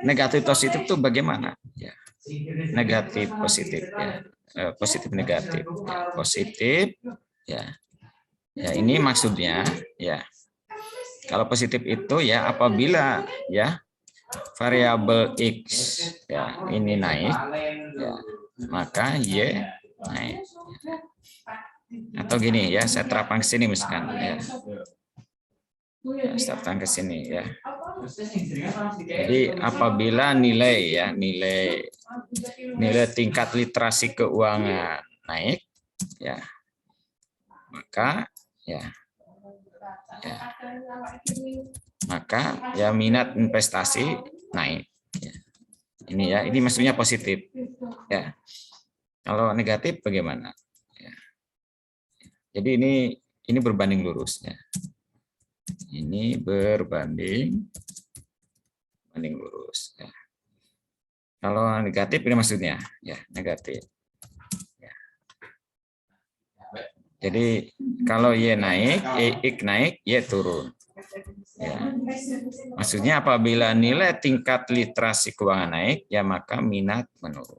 negatif positif itu bagaimana? Ya, negatif positif ya, positif negatif. Ya, positif ya. Ya, ini maksudnya ya. Kalau positif itu ya apabila ya variabel X ya ini naik ya, maka Y naik. Atau gini ya, saya terapkan ke sini misalkan ya. Saya terapkan ke sini ya. Jadi apabila nilai tingkat literasi keuangan naik ya, maka minat investasi naik. Ya. Ini maksudnya positif. Ya. Kalau negatif bagaimana? Ya. Jadi ini berbanding lurus. Ya. Ini berbanding lurus. Ya. Kalau negatif ini maksudnya ya negatif. Ya. Jadi kalau Y naik, X naik, Y turun. Ya. Maksudnya apabila nilai tingkat literasi keuangan naik, ya maka minat menurun.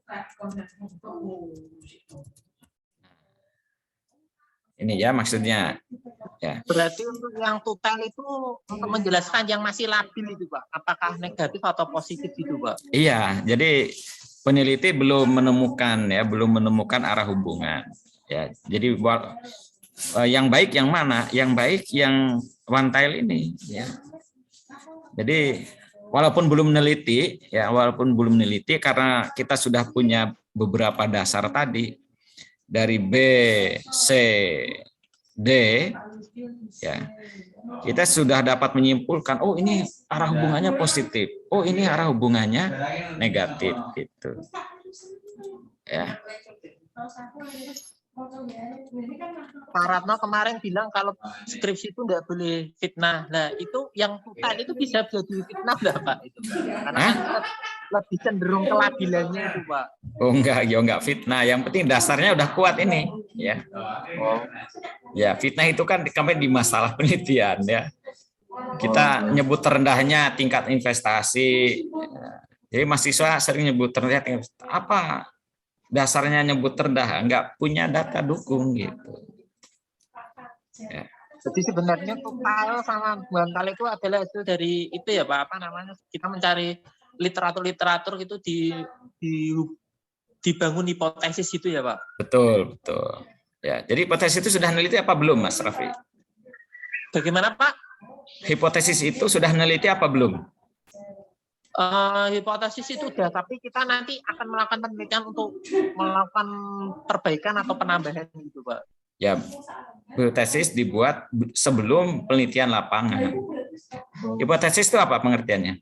Ini ya maksudnya. Ya. Berarti untuk yang total itu untuk menjelaskan yang masih labil itu Pak, apakah negatif atau positif itu Pak? Iya, jadi peneliti belum menemukan arah hubungan. Ya, jadi yang baik yang mana? Yang baik yang one tail ini. Ya. Jadi walaupun belum meneliti karena kita sudah punya beberapa dasar tadi dari B, C, D, ya kita sudah dapat menyimpulkan, oh ini arah hubungannya positif, oh ini arah hubungannya negatif, gitu. Ya. Pak Ratno kemarin bilang kalau skripsi itu nggak boleh fitnah. Nah itu yang total itu bisa jadi fitnah nggak Pak? Itu karena kan lebih cenderung kelabilannya itu Pak. Oh enggak fitnah. Yang penting dasarnya udah kuat ini, ya. Ya fitnah itu kan kami di masalah penelitian ya. Kita nyebut terendahnya tingkat investasi. Jadi mahasiswa sering nyebut terendah tingkat apa? Dasarnya nyebut rendah, nggak punya data dukung gitu. Ya. Jadi sebenarnya total sama bantal itu adalah hasil dari itu ya Pak, apa namanya? Kita mencari literatur gitu dibangun hipotesis itu ya Pak. Betul. Ya, jadi hipotesis itu sudah neliti apa belum Mas Raffi? Bagaimana Pak? Hipotesis itu sudah neliti apa belum? Hipotesis itu sudah, tapi kita nanti akan melakukan penelitian untuk melakukan perbaikan atau penambahan gitu Pak. Ya, hipotesis dibuat sebelum penelitian lapangan. Hipotesis itu apa pengertiannya?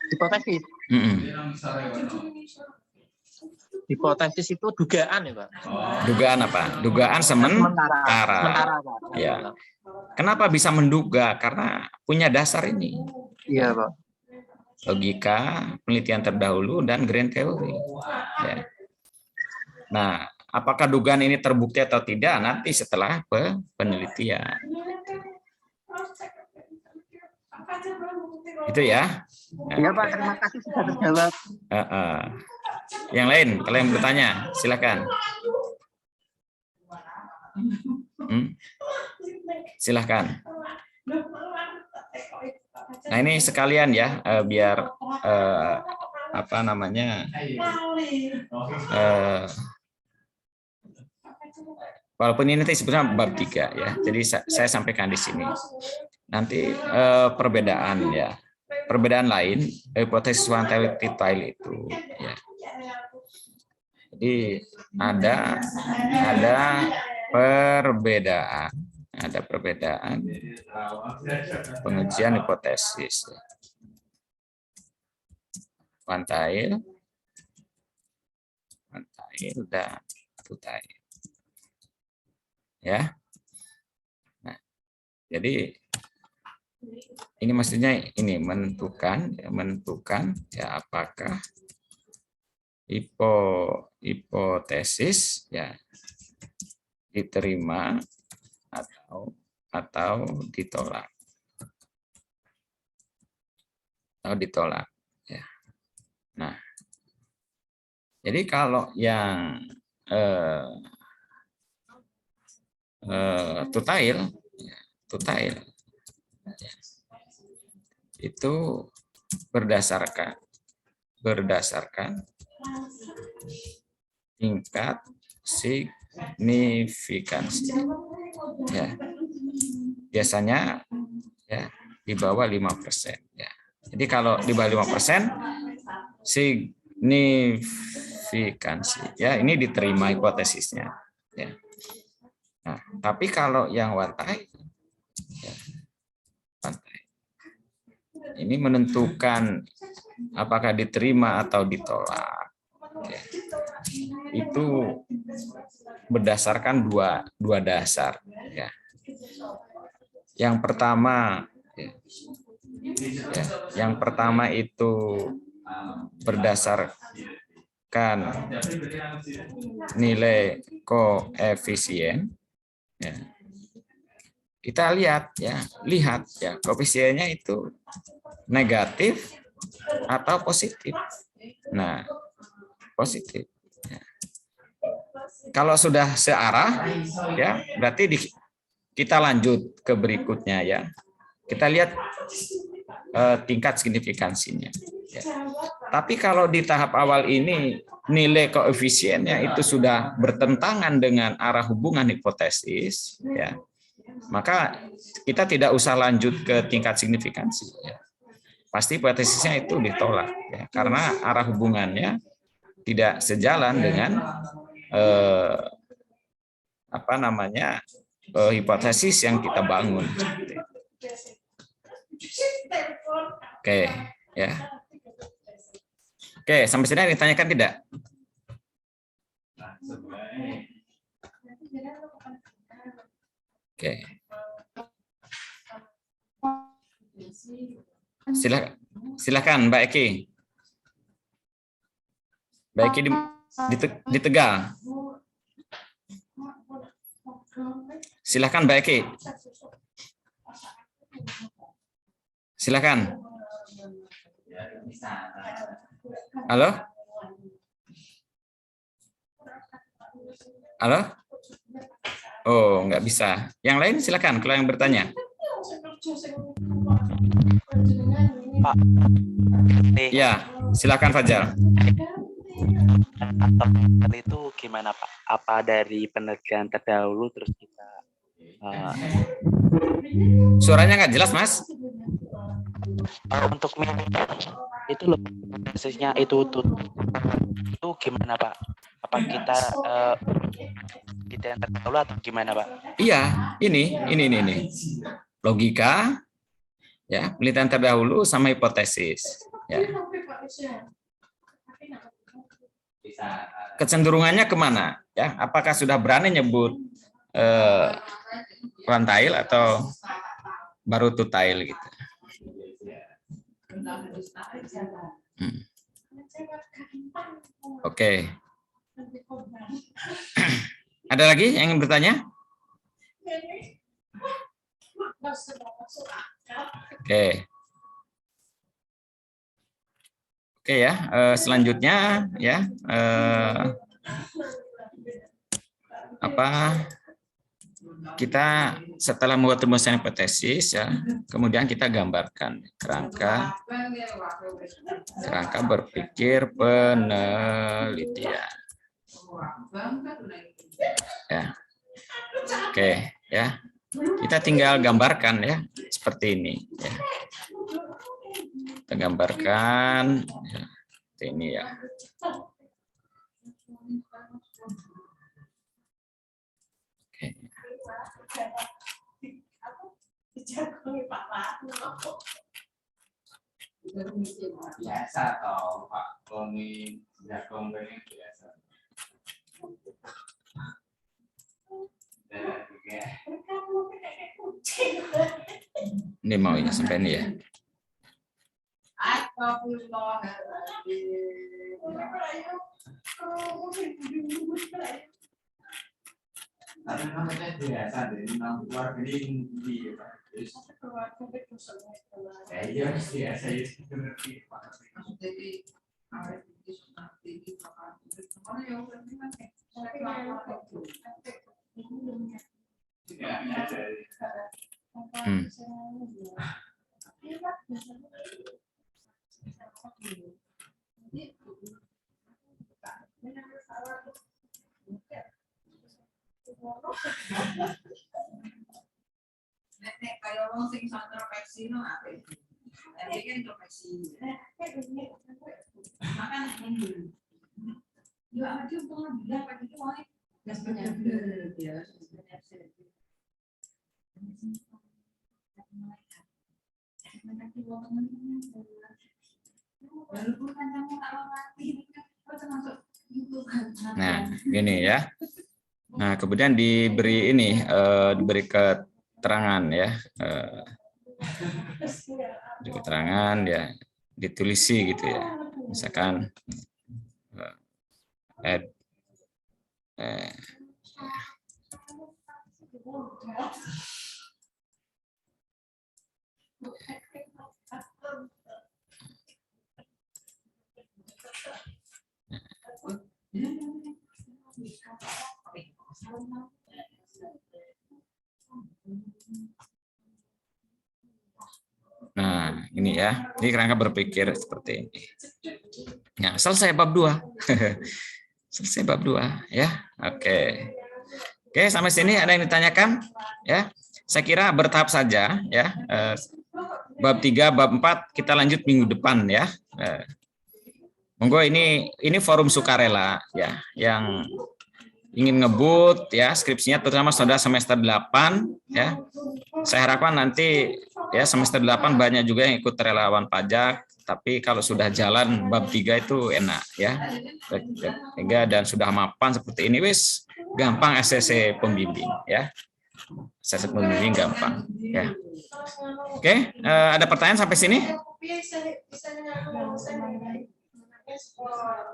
Hipotesis. Hipotesis itu dugaan ya Pak. Dugaan apa? Dugaan sementara. Pak. Ya. Kenapa bisa menduga? Karena punya dasar ini. Iya Pak. Logika, penelitian terdahulu, dan grand theory. Ya. Nah, apakah dugaan ini terbukti atau tidak nanti setelah penelitian. Itu ya. Iya Pak, terima kasih sudah terjawab. Yang lain, kalau yang bertanya, silakan. Silakan. Nah ini sekalian ya, biar walaupun ini nanti sebenarnya bab 3 ya, jadi saya sampaikan di sini. Nanti perbedaan ya, perbedaan lain hipotesis one tailed titile itu ya. Jadi ada perbedaan pengujian hipotesis. One tailed dan two tailed. Ya. Nah, jadi ini maksudnya ini menentukan ya apakah hipotesis ya diterima atau ditolak. Ya. Nah, jadi kalau yang two tailed itu berdasarkan tingkat signifikansi. Ya. Biasanya ya di bawah 5%. Ya. Jadi kalau di bawah 5% signifikansi, ya ini diterima hipotesisnya. Ya. Nah, tapi kalau yang one tailed, ya, ini menentukan apakah diterima atau ditolak. Ya. Itu berdasarkan dua dasar. Ya. Yang pertama itu berdasarkan nilai koefisien. Ya. Kita lihat ya koefisiennya itu negatif atau positif. Nah, positif. Ya. Kalau sudah searah, ya berarti kita lanjut ke berikutnya ya. Kita lihat tingkat signifikansinya. Ya. Tapi kalau di tahap awal ini nilai koefisiennya itu sudah bertentangan dengan arah hubungan hipotesis, ya, maka kita tidak usah lanjut ke tingkat signifikansi. Ya. Pasti hipotesisnya itu ditolak, ya, karena arah hubungannya tidak sejalan dengan hipotesis yang kita bangun. Oke, ya. Oke, sampai sini ditanyakan tidak? Oke. Silakan Mbak Eki. Mbak Eki di Tegal. Silakan Mbak Eki. Silakan. Halo? Halo? Oh, nggak bisa. Yang lain silakan kalau yang bertanya. Pak. Ya, silakan Fajar. Atau itu gimana Pak? Apa dari penelitian terdahulu terus kita Suaranya nggak jelas, Mas. Untuk itu loh, prosesnya itu gimana Pak? Apa kita tidak terdahulu atau gimana Pak? Iya, ini logika, ya, penelitian terdahulu sama hipotesis. Ya. Kecenderungannya kemana? Ya, apakah sudah berani nyebut one tailed atau baru two tailed gitu? Oke. Ada lagi yang ingin bertanya? Oke. Oke ya, selanjutnya ya kita setelah membuat rumusan hipotesis ya, kemudian kita gambarkan kerangka berpikir penelitian. Ya. Oke ya. Kita tinggal gambarkan ya seperti ini ya. kita gambarkan ya, ini ya. Oke. Biasa toh Pak Koni, jagung ini biasa. Ini mau ya sampai ini ya. Tapi namanya biasa deh, nama keluarga ini di Pak. Iya biasa itu ngerti Pak. Nek kaya wong sing introspeksi no apik. Tadi kan introspeksi. Makan ini. Yo aja untung bilang pagi itu wae gas penyakit ya. Nah, gini ya. Nah, kemudian diberi ini, diberi keterangan ya, diberi keterangan ya, ditulisi gitu ya. Misalkan nah, ini ya. Ini kerangka berpikir seperti ini. Nah, selesai bab 2. Selesai bab 2 ya. Oke. Oke, sampai sini ada yang ditanyakan ya? Saya kira bertahap saja ya. Bab 3, bab 4 kita lanjut minggu depan ya. Monggo ini forum sukarela ya yang ingin ngebut ya skripsinya terutama saudara semester 8 ya. Saya harapkan nanti ya semester 8 banyak juga yang ikut relawan pajak, tapi kalau sudah jalan bab 3 itu enak ya. Dan sudah mapan seperti ini wis gampang SCC pembimbing ya. SCC pembimbing gampang ya. Oke, ada pertanyaan sampai sini?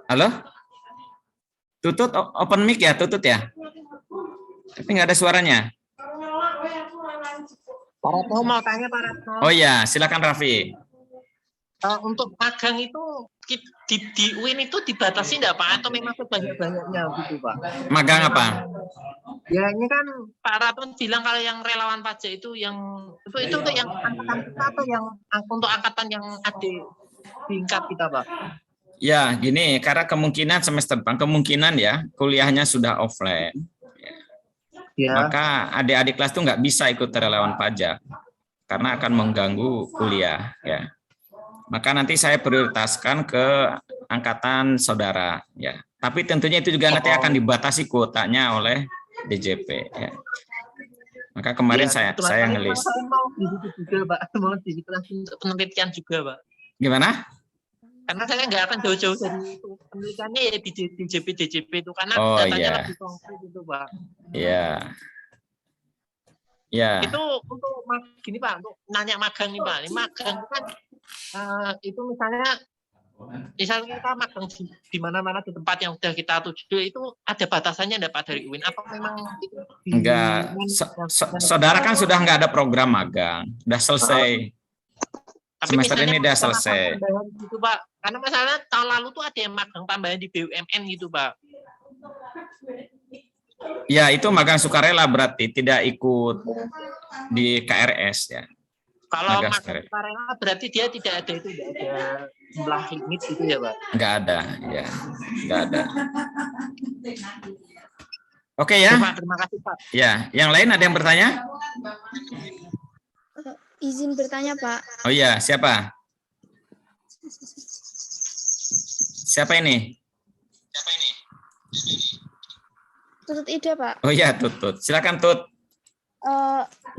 Halo? Tutut open mic ya, tutut ya. Tapi nggak ada suaranya. Pak Ratno mau tanya Pak Ratno. Oh ya, silakan Raffi. Untuk magang itu di UIN itu dibatasi enggak Pak? Atau memang sebanyak-banyaknya gitu Pak? Magang apa? Ya ini kan Pak Ratno bilang kalau yang relawan pajak itu yang itu untuk yang angkatan kita atau yang untuk angkatan yang ada tingkat kita Pak? Ya, gini, karena kemungkinan semester depan, kemungkinan ya, kuliahnya sudah offline. Ya. Maka adik-adik kelas itu nggak bisa ikut relawan pajak, karena akan mengganggu kuliah. Ya. Maka nanti saya prioritaskan ke angkatan saudara. Ya. Tapi tentunya itu juga nanti akan dibatasi kuotanya oleh DJP. Ya. Maka kemarin ya, saya ngelis. Mau di situ juga Pak, mau di untuk penelitian juga Pak. Gimana? Karena saya nggak akan jauh-jauh dari itu. Penelitiannya ya di DJP itu karena datanya lebih konkret itu Pak. Iya. Ya. Itu untuk gini Pak, untuk nanya magang nih Pak. Ini magang kan itu misalnya kita magang di mana-mana di tempat yang sudah kita tuju itu ada batasannya enggak Pak dari UIN? Apa memang itu enggak? Saudara kan sudah nggak ada program magang, sudah selesai. Tapi semester ini udah selesai. Gitu, Pak. Karena masalah tahun lalu tuh ada yang magang tambahan di BUMN gitu, Pak. Ya, itu magang sukarela berarti tidak ikut di KRS ya. Kalau magang sukarela berarti dia tidak ada itu, tidak ada jumlah limit gitu ya, Pak? Nggak ada, ya. Nggak ada. Oke ya. Terima kasih, Pak. Ya, yang lain ada yang bertanya? Izin bertanya, Pak. Oh iya, siapa? Siapa ini? Tutut ide, Pak. Oh ya, Tutut. Silakan Tut.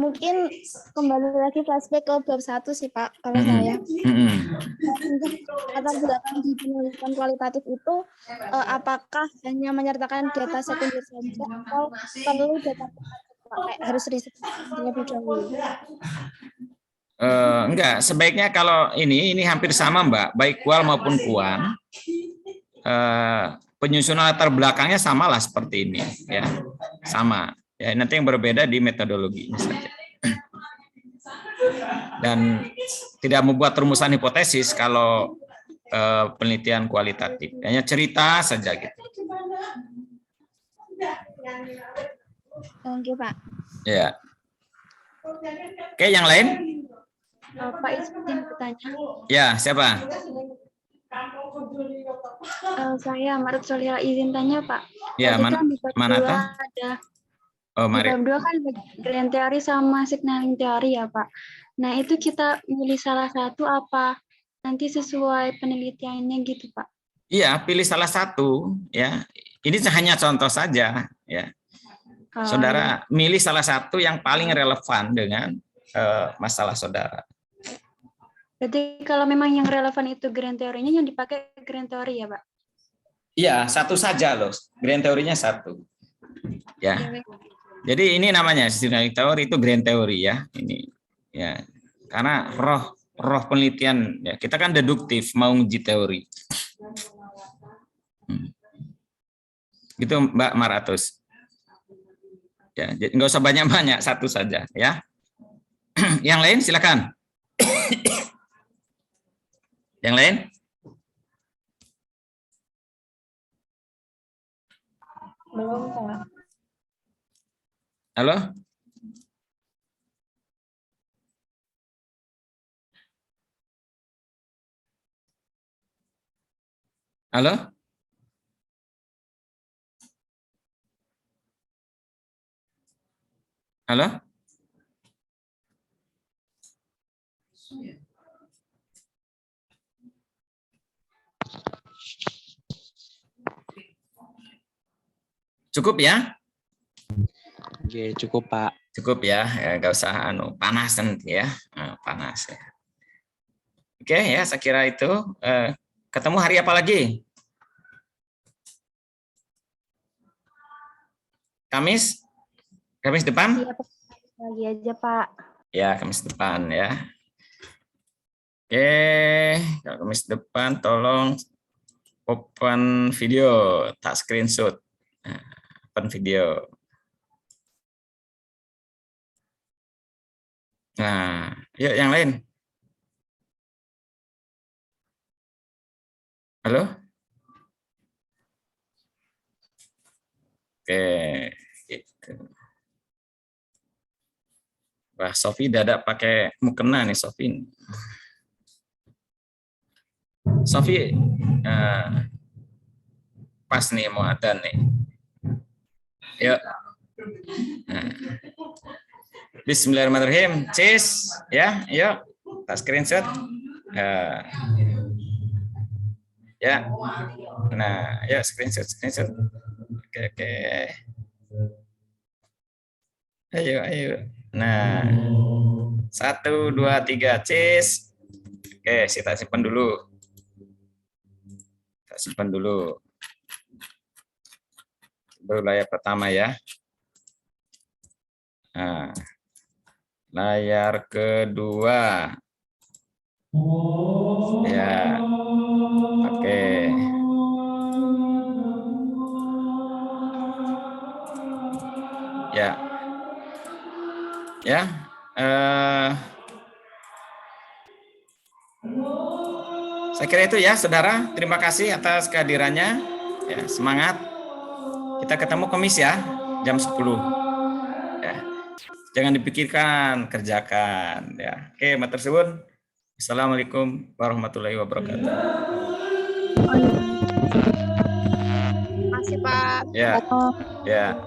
Mungkin kembali lagi flashback ke bab 1 sih, Pak, kalau Mm-mm. saya. Mm-mm. Latar belakang di penelitian kualitatif itu apakah hanya menyertakan data sekunder saja atau perlu data Pak, harus riset terlebih dahulu? Enggak, sebaiknya kalau ini hampir sama Mbak, baik kual maupun kuan. Penyusunan latar belakangnya samalah seperti ini, ya, sama. Ya, nanti yang berbeda di metodologinya saja. Dan tidak membuat rumusan hipotesis kalau penelitian kualitatif, hanya cerita saja gitu. Oke, Pak. Ya. Oke, yang lain? Pak izin bertanya. Ya, siapa? Saya Marit Solia izin tanya, Pak. Ya, Tadi kan di bab mana 2 tuh? ada Oh, di mari. bab 2 kan grand teori sama signaling teori ya, Pak. Nah, itu kita milih salah satu apa nanti sesuai penelitiannya gitu, Pak? Iya, pilih salah satu, ya. Ini hanya contoh saja, ya. Saudara milih salah satu yang paling relevan dengan masalah saudara. Berarti kalau memang yang relevan itu grand teorinya yang dipakai grand teori ya, Pak? Iya, satu saja loh. Grand teorinya satu. Ya. Jadi ini namanya signaling teori itu grand teori ya. Ini ya. Karena roh penelitian ya, kita kan deduktif mau uji teori. Gitu Mbak Maratus. Ya, jadi nggak usah banyak-banyak, satu saja ya. Yang lain silakan. Yang lain? Belum, Pak. Halo? Halo? Halo? Cukup ya? Oke, cukup Pak. Cukup ya, nggak usah panas nanti ya, panas ya. Oke ya, saya kira itu. Ketemu hari apa lagi? Kamis? Kamis depan? Iya, Pak. Lagi aja, Pak. Ya, Kamis depan ya. Oke, kalau Kamis depan tolong open video, tak screenshot. Open video. Nah, yuk yang lain. Halo? Oke, gitu. Wah, Sofi dadak pakai mukena nih, Sofi. Sofi, pas nih mau adzan nih. Yuk. Nah. Bismillahirrahmanirrahim. Cis, ya, yuk. Tak screenshot. Ya. Nah, ya screenshot. Oke. Ayo. Nah. 1, 2, 3, cis. Oke, kita simpan dulu. Baru layar pertama ya. Nah, layar kedua. Ya. Oke. Ya. Saya kira itu ya, saudara. Terima kasih atas kehadirannya. Ya, semangat. Kita ketemu Kamis ya, jam 10. Ya. Jangan dipikirkan, kerjakan. Ya. Oke, matur suwun. Assalamualaikum warahmatullahi wabarakatuh. Terima kasih, Pak. Ya.